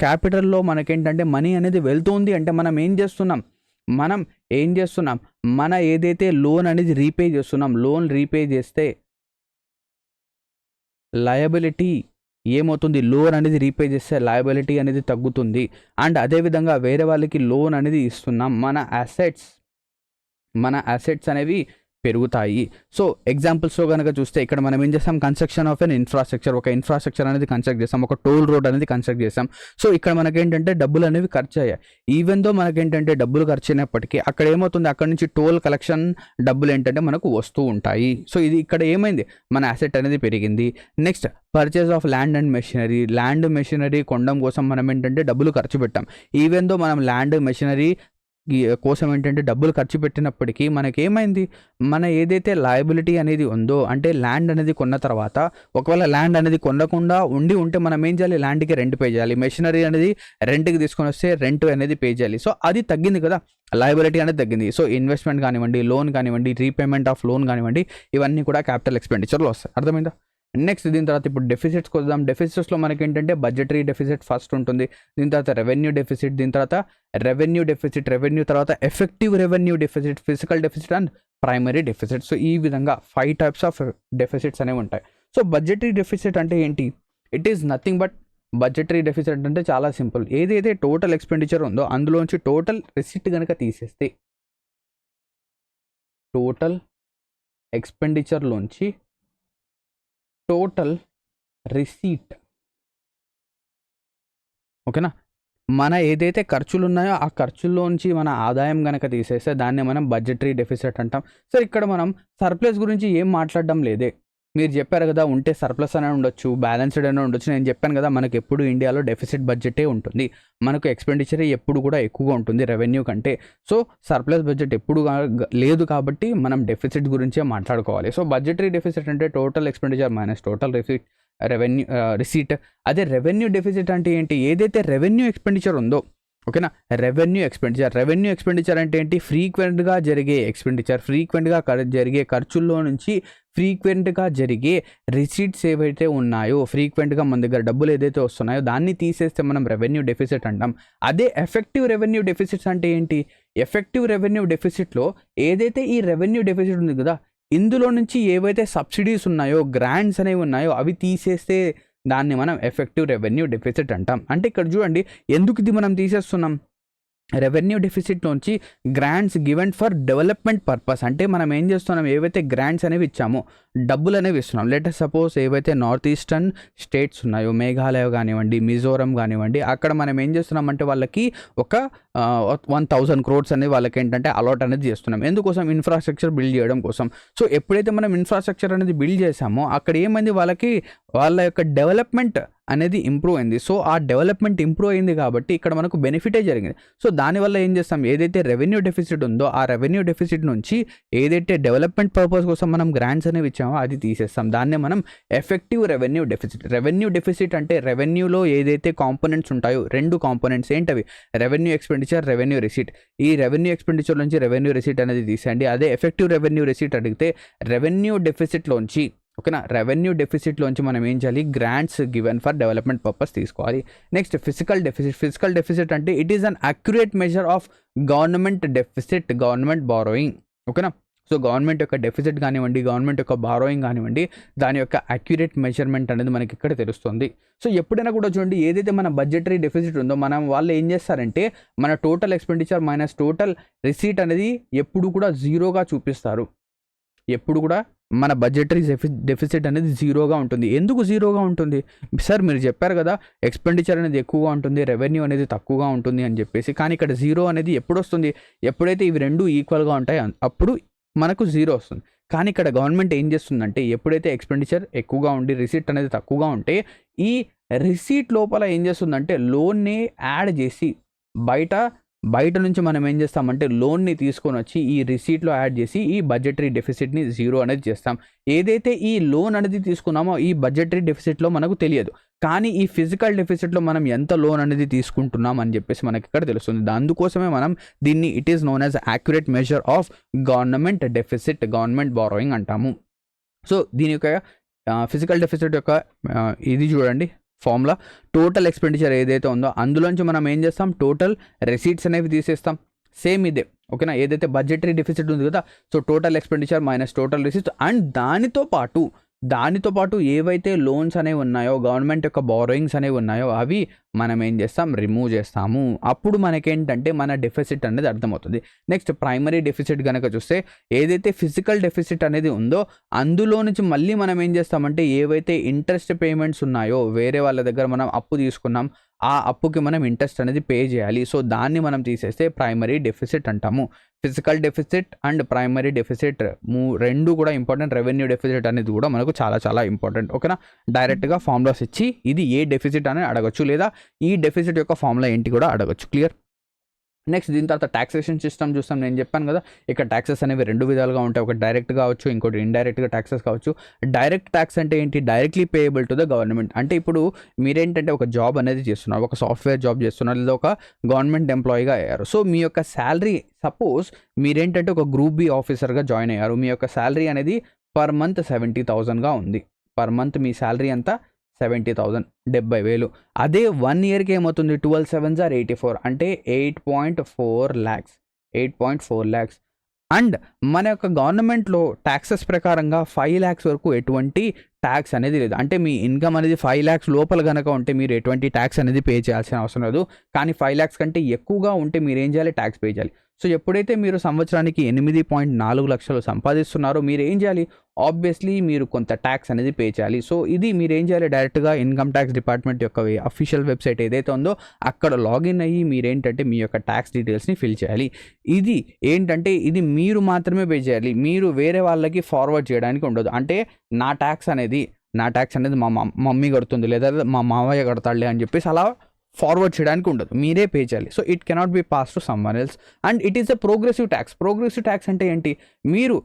క్యాపిటల్లో మనకేంటంటే మనీ అనేది వెళ్తుంది అంటే మనం ఏం చేస్తున్నాం, మనం ఏం చేస్తున్నాం, మన ఏదైతే లోన్ అనేది రీపే చేస్తున్నాం, లోన్ రీపే చేస్తే లయబిలిటీ ఏమవుతుంది, లోన్ అనేది రీపే చేస్తే లయబిలిటీ అనేది తగ్గుతుంది. అండ్ అదేవిధంగా వేరే వాళ్ళకి లోన్ అనేది ఇస్తున్నాం, మన అసెట్స్ అనేవి పెరుగుతాయి. సో ఎగ్జాంపుల్స్లో కనుక చూస్తే ఇక్కడ మనం ఏం చేస్తాం, కన్స్ట్రక్షన్ ఆఫ్ ఎన్ ఇన్ఫ్రాస్ట్రక్చర్, ఒక ఇన్ఫ్రాస్ట్రక్చర్ అనేది కన్స్ట్రక్ట్ చేస్తాం, ఒక టోల్ రోడ్ అనేది కన్స్ట్రక్ట్ చేస్తాం. సో ఇక్కడ మనకేంటంటే డబ్బులు అనేవి ఖర్చు అయ్యాయి. ఈవెన్ దో మనకేంటంటే డబ్బులు ఖర్చు అయినప్పటికీ అక్కడ ఏమవుతుంది, అక్కడ నుంచి టోల్ కలెక్షన్ డబ్బులు ఏంటంటే మనకు వస్తూ ఉంటాయి. సో ఇది ఇక్కడ ఏమైంది, మన అసెట్ అనేది పెరిగింది. Next purchase of land and machinery కొనడం కోసం మనం ఏంటంటే డబ్బులు ఖర్చు పెట్టాం. ఈవెన్ దో మనం ల్యాండ్ మెషినరీ కోసం ఏంటంటే డబ్బులు ఖర్చు పెట్టినప్పటికీ మనకేమైంది, మన ఏదైతే లయబిలిటీ అనేది ఉందో, అంటే ల్యాండ్ అనేది కొన్న తర్వాత ఒకవేళ ల్యాండ్ అనేది కొనకుండా ఉంటే మనం ఏం చేయాలి, ల్యాండ్కి రెంట్ పే చేయాలి, మెషినరీ అనేది రెంట్కి తీసుకొని వస్తే రెంట్ అనేది పే చేయాలి. సో అది తగ్గింది కదా, లయబిలిటీ అనేది తగ్గింది. సో ఇన్వెస్ట్మెంట్ కానివ్వండి, లోన్ కానివ్వండి, రీపేమెంట్ ఆఫ్ లోన్ కానివ్వండి, ఇవన్నీ కూడా క్యాపిటల్ ఎక్స్పెండిచర్లో వస్తాయి. అర్థమైందా? నెక్స్ట్ దీని తర్వాత ఇప్పుడు డెఫిసిట్స్కి వద్దాం. డెఫిసిట్స్లో మనకి ఏంటంటే బడ్జెటరీ డెఫిసిట్ ఫస్ట్ ఉంటుంది, దీని తర్వాత రెవెన్యూ డెఫిసిట్, దీని తర్వాత రెవెన్యూ తర్వాత effective revenue deficit, physical deficit and primary deficit. So ఈ విధంగా 5 టైప్స్ ఆఫ్ డెఫిసిట్స్ అనేవి ఉంటాయి. సో బడ్జెటరీ డెఫిసిట్ అంటే ఏంటి, it is nothing but, budgetary deficit అంటే చాలా సింపుల్, ఏదైతే టోటల్ ఎక్స్పెండిచర్ ఉందో అందులోంచి టోటల్ రిసిట్ కనుక తీసేస్తే, టోటల్ ఎక్స్పెండిచర్లోంచి టోటల్ రిసీట్, ఓకేనా, మన ఏదైతే ఖర్చులు ఉన్నాయో ఆ ఖర్చుల్లోంచి మన ఆదాయం కనుక తీసేస్తే దాన్ని మనం బడ్జెటరీ డెఫిసిట్ అంటాం. సో ఇక్కడ మనం సర్ప్లస్ గురించి ఏం మాట్లాడడం లేదే, మీరు చెప్పారు కదా ఉంటే సర్ప్లస్ అనే ఉండొచ్చు, బ్యాలెన్స్డ్ అనే ఉండొచ్చు. నేను చెప్పాను కదా మనకు ఎప్పుడు ఇండియాలో డెఫిసిట్ బడ్జెటే ఉంటుంది, మనకు ఎక్స్పెండిచర్ ఎప్పుడు కూడా ఎక్కువగా ఉంటుంది రెవెన్యూ కంటే. సో సర్ప్లస్ బడ్జెట్ ఎప్పుడు లేదు కాబట్టి మనం డెఫిసిట్ గురించే మాట్లాడుకోవాలి. సో బడ్జెటరీ డెఫిసిట్ అంటే total expenditure minus total receipt. అదే రెవెన్యూ డెఫిసిట్ అంటే ఏంటి, ఏదైతే రెవెన్యూ ఎక్స్పెండిచర్ ఉందో, ఓకేనా, రెవెన్యూ ఎక్స్పెండిచర్ అంటే ఏంటి, ఫ్రీక్వెంట్గా జరిగే ఖర్చుల్లో నుంచి ఫ్రీక్వెంట్గా జరిగే రిసీట్స్ ఏవైతే ఉన్నాయో, ఫ్రీక్వెంట్గా మన దగ్గర డబ్బులు ఏదైతే వస్తున్నాయో దాన్ని తీసేస్తే మనం రెవెన్యూ డెఫిసిట్ అంటాం. అదే ఎఫెక్టివ్ రెవెన్యూ డెఫిసిట్స్ అంటే ఏంటి, ఎఫెక్టివ్ రెవెన్యూ డెఫిసిట్లో ఏదైతే ఈ రెవెన్యూ డెఫిసిట్ ఉంది కదా, ఇందులో నుంచి ఏవైతే సబ్సిడీస్ ఉన్నాయో, గ్రాంట్స్ అనేవి ఉన్నాయో అవి తీసేస్తే దాన్ని మనం ఎఫెక్టివ్ రెవెన్యూ డెఫిసిట్ అంటాం. అంటే ఇక్కడ చూడండి ఎందుకు ఇది మనం తీసేస్తున్నాం, రెవెన్యూ డెఫిసిట్ నుంచి grants given for development purpose, అంటే మనం ఏం చేస్తున్నాం, ఏవైతే గ్రాంట్స్ అనేవి ఇచ్చామో డబ్బులు అనేవి ఇస్తున్నాం. లెట్ సపోజ్ ఏవైతే నార్త్ ఈస్టర్న్ స్టేట్స్ ఉన్నాయో, మేఘాలయ కానివ్వండి, మిజోరం కానివ్వండి, అక్కడ మనం ఏం చేస్తున్నామంటే వాళ్ళకి ఒక 1000 crores అనేది వాళ్ళకి ఏంటంటే అలాట్ అనేది చేస్తున్నాం. ఎందుకోసం, ఇన్ఫ్రాస్ట్రక్చర్ బిల్డ్ చేయడం కోసం. సో ఎప్పుడైతే మనం ఇన్ఫ్రాస్ట్రక్చర్ అనేది బిల్డ్ చేసామో అక్కడ ఏమైంది, వాళ్ళ యొక్క డెవలప్మెంట్ అనేది ఇంప్రూవ్ అయింది. సో ఆ డెవలప్మెంట్ ఇంప్రూవ్ అయింది కాబట్టి ఇక్కడ మనకు బెనిఫిటే జరిగింది. సో దానివల్ల ఏం చేస్తాం, ఏదైతే రెవెన్యూ డెఫిసిట్ ఉందో ఆ రెవెన్యూ డెఫిసిట్ నుంచి ఏదైతే డెవలప్మెంట్ పర్పస్ కోసం మనం గ్రాంట్స్ అనేవి ఇచ్చామో అది తీసేస్తాం. దాన్నే మనం effective revenue deficit. Revenue deficit అంటే రెవెన్యూలో ఏదైతే కాంపోనెంట్స్ ఉంటాయో, 2 కాంపోనెంట్స్ ఏంటవి, రెవెన్యూ ఎక్స్పెండిచర్, రెవెన్యూ రిసీట్. ఈ రెవెన్యూ ఎక్స్పెండిచర్ నుంచి రెవెన్యూ రిసీట్ అనేది తీసేయండి. అదే ఎఫెక్టివ్ రెవెన్యూ రిసీట్ అడిగితే రెవెన్యూ డెఫిసిట్లోంచి, ఓకేనా, రెవెన్యూ డెఫిసిట్లోంచి మనం ఏం చేయాలి, grants given for development purpose తీసుకోవాలి. నెక్స్ట్ ఫిజికల్ డెఫిసిట్ అంటే it is an accurate measure of government deficit, government borrowing, ఓకేనా. సో గవర్నమెంట్ యొక్క డెఫిసిట్ కానివ్వండి, గవర్నమెంట్ యొక్క బారోయింగ్ కానివ్వండి, దాని యొక్క అక్యురేట్ మెజర్మెంట్ అనేది మనకి ఇక్కడ తెలుస్తుంది. సో ఎప్పుడైనా కూడా చూడండి, ఏదైతే మన బడ్జెటరీ డెఫిసిట్ ఉందో వాళ్ళు ఏం చేస్తారంటే మన total expenditure minus total receipt అనేది ఎప్పుడు కూడా జీరోగా చూపిస్తారు. ఎప్పుడు కూడా మన బడ్జెటరీ డెఫిసిట్ అనేది జీరోగా ఉంటుంది. ఎందుకు జీరోగా ఉంటుంది సార్, మీరు చెప్పారు కదా ఎక్స్పెండిచర్ అనేది ఎక్కువగా ఉంటుంది, రెవెన్యూ అనేది తక్కువగా ఉంటుంది అని చెప్పేసి. కానీ ఇక్కడ జీరో అనేది ఎప్పుడు వస్తుంది, ఎప్పుడైతే ఇవి రెండు ఈక్వల్గా ఉంటాయి అప్పుడు మనకు జీరో వస్తుంది. కానీ ఇక్కడ గవర్నమెంట్ ఏం చేస్తుందంటే ఎప్పుడైతే ఎక్స్పెండిచర్ ఎక్కువగా ఉండి రిసీట్ అనేది తక్కువగా ఉంటే ఈ రిసీట్ లోపల ఏం చేస్తుందంటే లోన్ని యాడ్ చేసి బయట నుంచి మనం ఏం చేస్తామంటే లోన్ని తీసుకొని వచ్చి ఈ రిసీట్లో యాడ్ చేసి ఈ బడ్జెటరీ డెఫిసిట్ని జీరో అనేది చేస్తాం. ఏదైతే ఈ లోన్ అనేది తీసుకున్నామో ఈ బడ్జెటరీ డెఫిసిట్లో మనకు తెలియదు, కానీ ఈ ఫిజికల్ డెఫిసిట్లో మనం ఎంత లోన్ అనేది తీసుకుంటున్నాం అని చెప్పేసి మనకి ఇక్కడ తెలుస్తుంది. అందుకోసమే మనం దీన్ని it is known as accurate measure of government deficit, government borrowing అంటాము. సో దీని యొక్క ఫిజికల్ డెఫిసిట్ యొక్క ఇది చూడండి ఫార్ములా, టోటల్ ఎక్స్పెండిచర్ ఏదైతే ఉందో అందులోంచి మనం ఏం చేస్తాం, టోటల్ రిసీట్స్ అనేవి తీసేస్తాం. సేమ్ ఇదే ఓకేనా, ఏదైతే బడ్జెటరీ డెఫిసిట్ ఉంది కదా, so total expenditure minus total receipts, and దానితో పాటు ఏవైతే లోన్స్ అనేవి ఉన్నాయో, గవర్నమెంట్ యొక్క బారోయింగ్స్ అనేవి ఉన్నాయో అవి మనం ఏం చేస్తాం, రిమూవ్ చేస్తాము. అప్పుడు మనకేంటంటే మన డెఫిసిట్ అనేది అర్థమవుతుంది. నెక్స్ట్ ప్రైమరీ డెఫిసిట్ కనుక చూస్తే, ఏదైతే ఫిజికల్ డెఫిసిట్ అనేది ఉందో అందులో నుంచి మళ్ళీ మనం ఏం చేస్తామంటే ఏవైతే ఇంట్రెస్ట్ పేమెంట్స్ ఉన్నాయో, వేరే వాళ్ళ దగ్గర మనం అప్పు తీసుకున్నాం, ఆ అప్పుకి మనం ఇంట్రెస్ట్ అనేది పే చేయాలి. సో దాన్ని మనం తీసేస్తే ప్రైమరీ డెఫిసిట్ అంటాము. Physical deficit and primary deficit రెండు కూడా ఇంపార్టెంట్. రెవెన్యూ డెఫిసిట్ అనేది కూడా మనకు చాలా చాలా ఇంపార్టెంట్. ఓకేనా, డైరెక్ట్గా ఫార్ములాస్ ఇచ్చి ఇది ఏ డెఫిసిట్ అని అడగచ్చు, లేదా ఈ డెఫిసిట్ యొక్క ఫార్ములా ఏంటి కూడా అడగచ్చు. క్లియర్. నెక్స్ట్ దీని తర్వాత ట్యాక్సేషన్ సిస్టమ్ చూస్తాం. నేను చెప్పాను కదా, ఇక్కడ ట్యాక్సెస్ అనేవి రెండు విధాలుగా ఉంటాయి. ఒకటి డైరెక్ట్ కావచ్చు, ఇంకోటి ఇండైరెక్ట్గా ట్యాక్సెస్ కావచ్చు. డైరెక్ట్ ట్యాక్స్ అంటే ఏంటి, directly payable to the government. అంటే ఇప్పుడు మీరేంటంటే ఒక జాబ్ అనేది చేస్తున్నారు, ఒక సాఫ్ట్వేర్ జాబ్ చేస్తున్నారు, లేదా ఒక గవర్నమెంట్ ఎంప్లాయీగా అయ్యారు. సో మీ యొక్క శాలరీ, సపోజ్ మీరేంటంటే ఒక గ్రూప్ బి ఆఫీసర్గా జాయిన్ అయ్యారు, మీ యొక్క శాలరీ అనేది పర్ మంత్ 70,000గా ఉంది. పర్ మంత్ మీ శాలరీ అంతా 70,000, 70,000. అదే 1 ఇయర్కి ఏమవుతుంది, 12 7s are 84, అంటే 8.4 lakhs. 8.4 lakhs. అండ్ మన యొక్క గవర్నమెంట్లో ట్యాక్సెస్ ప్రకారంగా 5 lakhs వరకు ఎటువంటి ట్యాక్స్ అనేది లేదు. అంటే మీ ఇన్కమ్ అనేది 5 lakhs లోపల కనుక ఉంటే మీరు ఎటువంటి ట్యాక్స్ అనేది పే చేయాల్సిన అవసరం లేదు. కానీ 5 lakhs కంటే ఎక్కువగా ఉంటే మీరు ఏం చేయాలి, ట్యాక్స్ పే చేయాలి. సో ఎప్పుడైతే మీరు సంవత్సరానికి 8.4 లక్షలు సంపాదిస్తున్నారో మీరు ఏం చేయాలి, ఆబ్వియస్లీ మీరు కొంత ట్యాక్స్ అనేది పే చేయాలి. సో ఇది మీరు ఏం చేయాలి, డైరెక్ట్గా ఇన్కమ్ ట్యాక్స్ డిపార్ట్మెంట్ యొక్క అఫీషియల్ వెబ్సైట్ ఏదైతే ఉందో అక్కడ లాగిన్ అయ్యి మీరేంటంటే మీ యొక్క ట్యాక్స్ డీటెయిల్స్ని ఫిల్ చేయాలి. ఇది ఏంటంటే ఇది మీరు మాత్రమే పే చేయాలి, మీరు వేరే వాళ్ళకి ఫార్వర్డ్ చేయడానికి ఉండదు. అంటే నా ట్యాక్స్ అనేది మా మమ్మీ కడుతుంది, లేదా మా మావయ్య కడతాడులే అని చెప్పేసి అలా ఫార్వర్డ్ చేయడానికి ఉండదు, మీరే పే చేయాలి. So it cannot be pass to someone else. And it is a progressive tax. Progressive tax అంటే ఏంటి, మీరు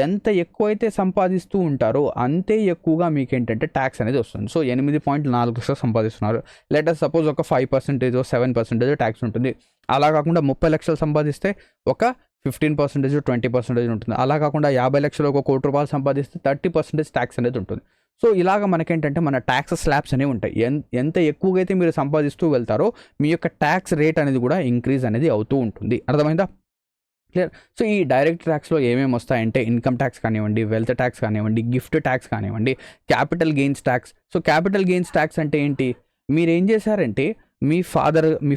ఎంత ఎక్కువైతే సంపాదిస్తూ ఉంటారో అంతే ఎక్కువగా మీకు ఏంటంటే ట్యాక్స్ అనేది వస్తుంది. సో 8.4 లక్షలు సంపాదిస్తున్నారు, లెట్ సపోజ్ ఒక 5% 7% ట్యాక్స్ ఉంటుంది. అలా కాకుండా 30 లక్షలు సంపాదిస్తే ఒక 15% 20% ఉంటుంది. అలా కాకుండా 50 లక్షలు, 1 కోటి రూపాయలు సంపాదిస్తే 30% ట్యాక్స్ అనేది ఉంటుంది. సో ఇలాగ మనకేంటంటే మన ట్యాక్స్ స్లాబ్స్ అనేవి ఉంటాయి. ఎంత ఎక్కువగా అయితే మీరు సంపాదిస్తూ వెళ్తారో మీ యొక్క ట్యాక్స్ రేట్ అనేది కూడా ఇంక్రీజ్ అనేది అవుతూ ఉంటుంది. అర్థమైందా? క్లియర్. సో ఈ డైరెక్ట్ ట్యాక్స్లో ఏమేమి వస్తాయంటే ఇన్కమ్ ట్యాక్స్ కానివ్వండి, వెల్త్ ట్యాక్స్ కానివ్వండి, గిఫ్ట్ ట్యాక్స్ కానివ్వండి, capital gains tax. So capital gains tax అంటే ఏంటి, మీరు ఏం చేశారంటే మీ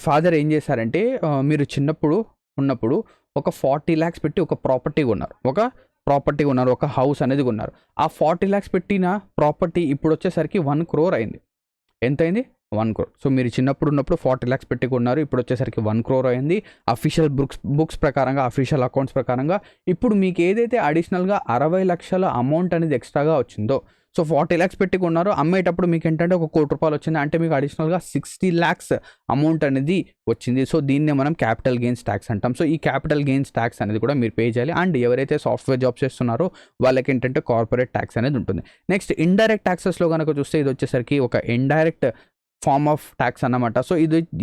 ఫాదర్ ఏం చేశారంటే మీరు చిన్నప్పుడు ఉన్నప్పుడు ఒక 40 lakhs పెట్టి ఒక ప్రాపర్టీ కొన్నారు, ఒక హౌస్ అనేది కొన్నారు. ఆ 40 lakhs పెట్టిన ప్రాపర్టీ ఇప్పుడు వచ్చేసరికి 1 crore అయింది. ఎంత అయింది, 1 crore. సో మీరు చిన్నప్పుడు ఉన్నప్పుడు 40 lakhs పెట్టి కొన్నారు, ఇప్పుడు వచ్చేసరికి 1 crore అయింది. అఫీషియల్ బుక్స్ ప్రకారంగా, అఫీషియల్ అకౌంట్స్ ప్రకారంగా ఇప్పుడు మీకు ఏదైతే అడిషనల్గా 60 లక్షల అమౌంట్ అనేది ఎక్స్ట్రాగా వచ్చిందో, సో 40 lakhs పెట్టి కొన్నారు, అమ్మేటప్పుడు మీకు ఏంటంటే 1 కోటి రూపాయలు వచ్చింది, అంటే మీకు అడిషనల్గా 60 lakhs అమౌంట్ అనేది వచ్చింది. సో దీన్నే మనం క్యాపిటల్ గెయిన్స్ ట్యాక్స్ అంటాం. సో ఈ క్యాపిటల్ గెయిన్స్ ట్యాక్స్ అనేది కూడా మీరు పే చేయాలి. అండ్ ఎవరైతే సాఫ్ట్వేర్ జాబ్స్ చేస్తున్నారో వాళ్ళకి ఏంటంటే కార్పొరేట్ ట్యాక్స్ అనేది ఉంటుంది. నెక్స్ట్ ఇండైరెక్ట్ ట్యాక్సెస్లో కనుక చూస్తే ఇది వచ్చేసరికి ఒక ఇండైరెక్ట్ ఫార్మ్ ఆఫ్ ట్యాక్స్ అన్నమాట. సో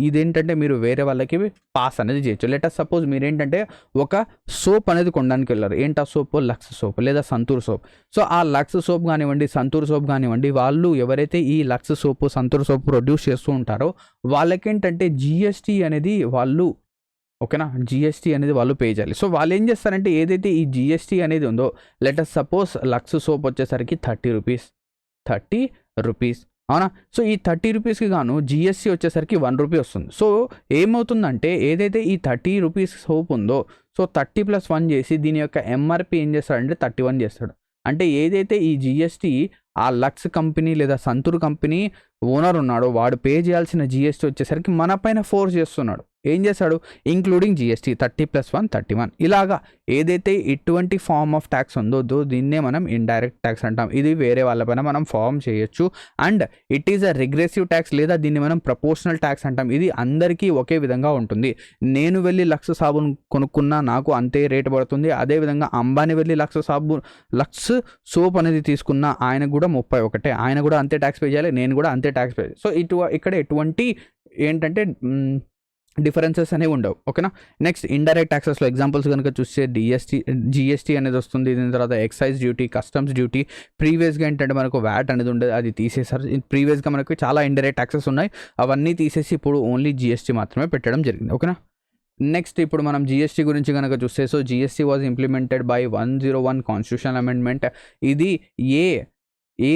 ఇదేంటంటే మీరు వేరే వాళ్ళకి పాస్ అనేది చేయొచ్చు. లెట్ అస్ సపోజ్ మీరేంటంటే ఒక సోప్ అనేది కొనడానికి వెళ్ళారు. ఏంటి ఆ సోప్, లక్స్ సోప్ లేదా సంతూర్ సోప్. సో ఆ లక్స్ సోప్ కానివ్వండి, సంతూర్ సోప్ కానివ్వండి, వాళ్ళు ఎవరైతే ఈ Lux soap, Santoor soap produce చేస్తూ ఉంటారో వాళ్ళకేంటంటే జిఎస్టీ అనేది వాళ్ళు, ఓకేనా, జిఎస్టీ అనేది వాళ్ళు పే చేయాలి. సో వాళ్ళు ఏం చేస్తారంటే ఏదైతే ఈ జిఎస్టీ అనేది ఉందో, let us suppose Lux soap వచ్చేసరికి 30 రూపీస్, అవునా. సో ఈ 30 రూపీస్కి గాను జిఎస్టీ వచ్చేసరికి 1 రూపీ వస్తుంది. సో ఏమవుతుందంటే ఏదైతే ఈ 30 రూపీస్ సోప్ ఉందో, సో 30 + 1 చేసి దీని యొక్క ఎంఆర్పి ఏం చేస్తాడంటే 31 చేస్తాడు. అంటే ఏదైతే ఈ జిఎస్టీ ఆ లక్స్ కంపెనీ లేదా సంతూర్ కంపెనీ ఓనర్ ఉన్నాడో వాడు పే చేయాల్సిన జిఎస్టీ వచ్చేసరికి మన పైన ఫోర్స్ చేస్తున్నాడు. ఏం చేస్తాడు, ఇంక్లూడింగ్ జిఎస్టీ 30 + 1 31. ఇలాగా ఏదైతే ఇటువంటి ఫార్మ్ ఆఫ్ ట్యాక్స్ ఉందో దీన్నే మనం ఇండైరెక్ట్ ట్యాక్స్ అంటాం. ఇది వేరే వాళ్ళపైన మనం ఫార్మ్ చేయొచ్చు. And it is a regressive tax లేదా దీన్ని మనం ప్రపోర్షనల్ ట్యాక్స్ అంటాం. ఇది అందరికీ ఒకే విధంగా ఉంటుంది. నేను వెళ్ళి లక్స్ సాబున్ కొనుక్కున్నా నాకు అంతే రేటు పడుతుంది. అదేవిధంగా అంబానీ వెళ్ళి లక్స్ సోప్ అనేది తీసుకున్నా ఆయనకు కూడా 31, ఆయన కూడా అంతే ట్యాక్స్ పే చేయాలి, నేను కూడా అంతే ట్యాక్స్ పే చేయాలి. సో ఇక్కడ ఎటువంటి ఏంటంటే డిఫరెన్సెస్ అనేవి ఉండవు. ఓకేనా. నెక్స్ట్ ఇండైరెక్ట్ ట్యాక్సెస్లో ఎగ్జాంపుల్స్ కనుక చూస్తే జిఎస్టీ అనేది వస్తుంది. దీని తర్వాత ఎక్సైజ్ డ్యూటీ, కస్టమ్స్ డ్యూటీ. ప్రీవియస్గా ఏంటంటే మనకు వ్యాట్ అనేది ఉండేది, అది తీసేసారు. ప్రీవియస్గా మనకు చాలా ఇండైరెక్ట్ ట్యాక్సెస్ ఉన్నాయి, అవన్నీ తీసేసి ఇప్పుడు ఓన్లీ జిఎస్టీ మాత్రమే పెట్టడం జరిగింది. ఓకేనా. నెక్స్ట్ ఇప్పుడు మనం జిఎస్టీ గురించి కనుక చూస్తే, so GST was implemented by 101 constitutional amendment. ఇది ఏ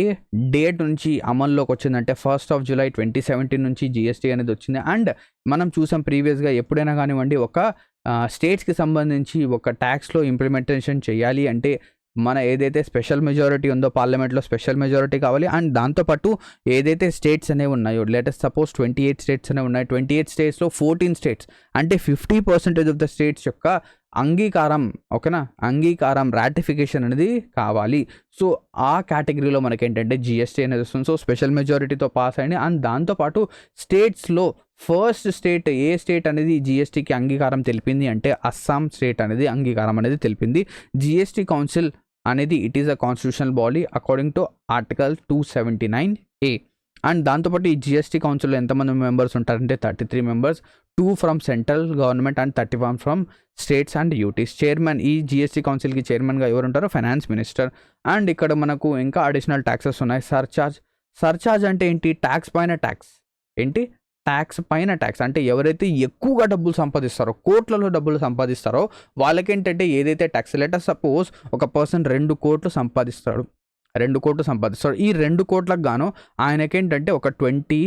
డేట్ నుంచి అమల్లోకి వచ్చిందంటే 1st of July 2017 నుంచి జిఎస్టీ అనేది వచ్చింది. అండ్ మనం చూసాం ప్రీవియస్గా ఎప్పుడైనా కానివ్వండి ఒక స్టేట్స్కి సంబంధించి ఒక ట్యాక్స్లో ఇంప్లిమెంటేషన్ చేయాలి అంటే మన ఏదైతే స్పెషల్ మెజారిటీ ఉందో పార్లమెంట్లో స్పెషల్ మెజారిటీ కావాలి. అండ్ దాంతోపాటు ఏదైతే స్టేట్స్ అనేవి ఉన్నాయో, లేటెస్ట్ సపోజ్ 28 స్టేట్స్ అనేవి ఉన్నాయి, 28 స్టేట్స్లో 14 స్టేట్స్ అంటే 50% ఆఫ్ ద స్టేట్స్ యొక్క అంగీకారం, ఓకేనా, అంగీకారం రాటిఫికేషన్ అనేది కావాలి. సో ఆ కేటగిరీలో మనకేంటంటే జిఎస్టీ అనేది వస్తుంది. సో స్పెషల్ మెజారిటీతో పాస్ అయింది. అండ్ దాంతోపాటు స్టేట్స్లో ఫస్ట్ స్టేట్ ఏ స్టేట్ అనేది జిఎస్టీకి అంగీకారం తెలిపింది అంటే అస్సాం స్టేట్ అనేది అంగీకారం అనేది తెలిపింది. జిఎస్టీ కౌన్సిల్ అనేది it is a constitutional body according to article 279A. And దాంతోపాటు ఈ జిఎస్టీ కౌన్సిల్లో ఎంతమంది మెంబర్స్ ఉంటారంటే 33 members, 2 from central government and 31 from states and UTs. Chairman, ఈ జిఎస్టీ కౌన్సిల్కి చైర్మన్గా ఎవరు ఉంటారో ఫైనాన్స్ మినిస్టర్. అండ్ ఇక్కడ మనకు ఇంకా అడిషనల్ ట్యాక్సెస్ ఉన్నాయి. సర్చార్జ్ అంటే ఏంటి? ట్యాక్స్ పైన ట్యాక్స్. ఏంటి? ట్యాక్స్ పైన ట్యాక్స్ అంటే ఎవరైతే ఎక్కువగా డబ్బులు సంపాదిస్తారో, కోట్లలో డబ్బులు సంపాదిస్తారో వాళ్ళకేంటంటే ఏదైతే ట్యాక్స్, లెటర్ సపోజ్ ఒక పర్సన్ 2 కోట్లు సంపాదిస్తాడు, ఈ 2 కోట్లకు గాను ఆయనకేంటంటే ఒక 20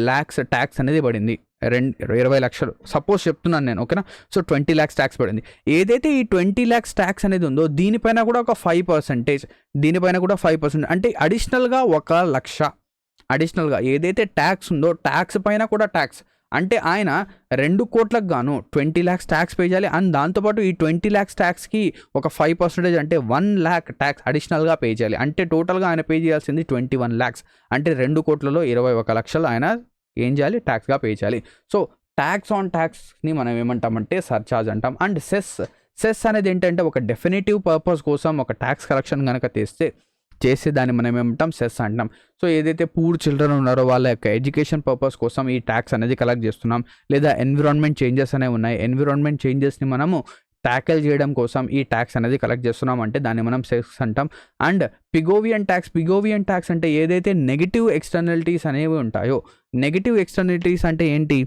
lakhs ట్యాక్స్ అనేది పడింది. 20 లక్షలు సపోజ్ చెప్తున్నాను నేను, ఓకేనా. సో 20 lakhs ట్యాక్స్ పడింది. ఏదైతే ఈ 20 lakhs ట్యాక్స్ అనేది ఉందో దీనిపైన కూడా ఒక 5%, అంటే అడిషనల్గా 1 లక్ష అడిషనల్గా ఏదైతే ట్యాక్స్ ఉందో ట్యాక్స్ పైన కూడా ట్యాక్స్, అంటే ఆయన 2 కోట్లకు గాను 20 lakhs ట్యాక్స్ పే చేయాలి. అండ్ దాంతోపాటు ఈ 20 lakhs ట్యాక్స్కి ఒక 5% అంటే 1 lakh ట్యాక్స్ అడిషనల్గా పే చేయాలి. అంటే టోటల్గా ఆయన పే చేయాల్సింది 21 lakhs, అంటే 2 కోట్లలో 21 లక్షలు ఆయన ఏం చేయాలి? ట్యాక్స్గా పే చేయాలి. సో ట్యాక్స్ ఆన్ ట్యాక్స్ని మనం ఏమంటామంటే సర్చార్జ్ అంటాం. అండ్ సెస్ అనేది ఏంటంటే ఒక డెఫినేటివ్ పర్పస్ కోసం ఒక ట్యాక్స్ కలెక్షన్ కనుక చేసే దాన్ని మనం ఏమంటాం? సెస్ అంటాం. సో ఏదైతే పూర్ చిల్డ్రన్ ఉన్నారో వాళ్ళ యొక్క ఎడ్యుకేషన్ పర్పస్ కోసం ఈ ట్యాక్స్ అనేది కలెక్ట్ చేస్తున్నాం. లేదా ఎన్విరాన్మెంట్ చేంజెస్ అనేవి ఉన్నాయి, ఎన్విరాన్మెంట్ చేంజెస్ని మనము ట్యాకిల్ చేయడం కోసం ఈ ట్యాక్స్ అనేది కలెక్ట్ చేస్తున్నాం అంటే దాన్ని మనం సెస్ అంటాం. అండ్ పిగోవియన్ ట్యాక్స్ అంటే ఏదైతే నెగిటివ్ ఎక్స్టర్నలిటీస్ అనేవి ఉంటాయో, నెగిటివ్ ఎక్స్టర్నలిటీస్ అంటే ఏంటి?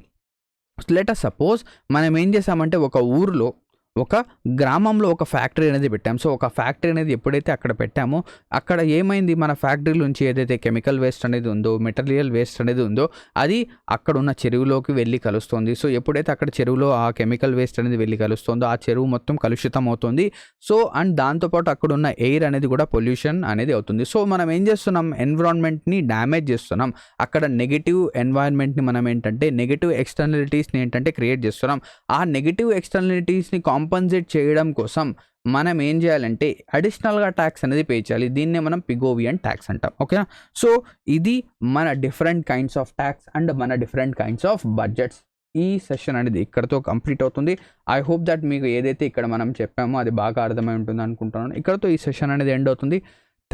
లెటర్ సపోజ్ మనం ఏం చేసామంటే ఒక ఊరిలో ఒక గ్రామంలో ఒక ఫ్యాక్టరీ అనేది పెట్టాం. సో ఒక ఫ్యాక్టరీ అనేది ఎప్పుడైతే అక్కడ పెట్టామో అక్కడ ఏమైంది? మన ఫ్యాక్టరీ నుంచి ఏదైతే కెమికల్ వేస్ట్ అనేది ఉందో, మెటీరియల్ వేస్ట్ అనేది ఉందో అది అక్కడ ఉన్న చెరువులోకి వెళ్ళి కలుస్తుంది. సో ఎప్పుడైతే అక్కడ చెరువులో ఆ కెమికల్ వేస్ట్ అనేది వెళ్ళి కలుస్తుందో ఆ చెరువు మొత్తం కలుషితం అవుతుంది. సో అండ్ దాంతోపాటు అక్కడ ఉన్న ఎయిర్ అనేది కూడా పొల్యూషన్ అనేది అవుతుంది. సో మనం ఏం చేస్తున్నాం? ఎన్విరాన్మెంట్ని డ్యామేజ్ చేస్తున్నాం. అక్కడ నెగిటివ్ ఎన్వైరన్మెంట్ని మనం ఏంటంటే నెగిటివ్ ఎక్స్టర్నలిటీస్ని ఏంటంటే క్రియేట్ చేస్తున్నాం. ఆ నెగిటివ్ ఎక్స్టర్నలిటీస్ని కాంపన్సేట్ చేయడం కోసం మనం ఏం చేయాలంటే అడిషనల్గా ట్యాక్స్ అనేది పే చేయాలి. దీన్నే మనం పిగోవియన్ ట్యాక్స్ అంటాం, ఓకేనా. సో ఇది మన different kinds of tax and మన డిఫరెంట్ కైండ్స్ ఆఫ్ బడ్జెట్స్. ఈ సెషన్ అనేది ఇక్కడతో కంప్లీట్ అవుతుంది. ఐ హోప్ దట్ మీకు ఏదైతే ఇక్కడ మనం చెప్పామో అది బాగా అర్థమై ఉంటుంది అనుకుంటున్నాను. ఇక్కడతో ఈ సెషన్ అనేది ఎండ్ అవుతుంది.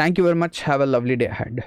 Thank you very much. Have a lovely day ahead.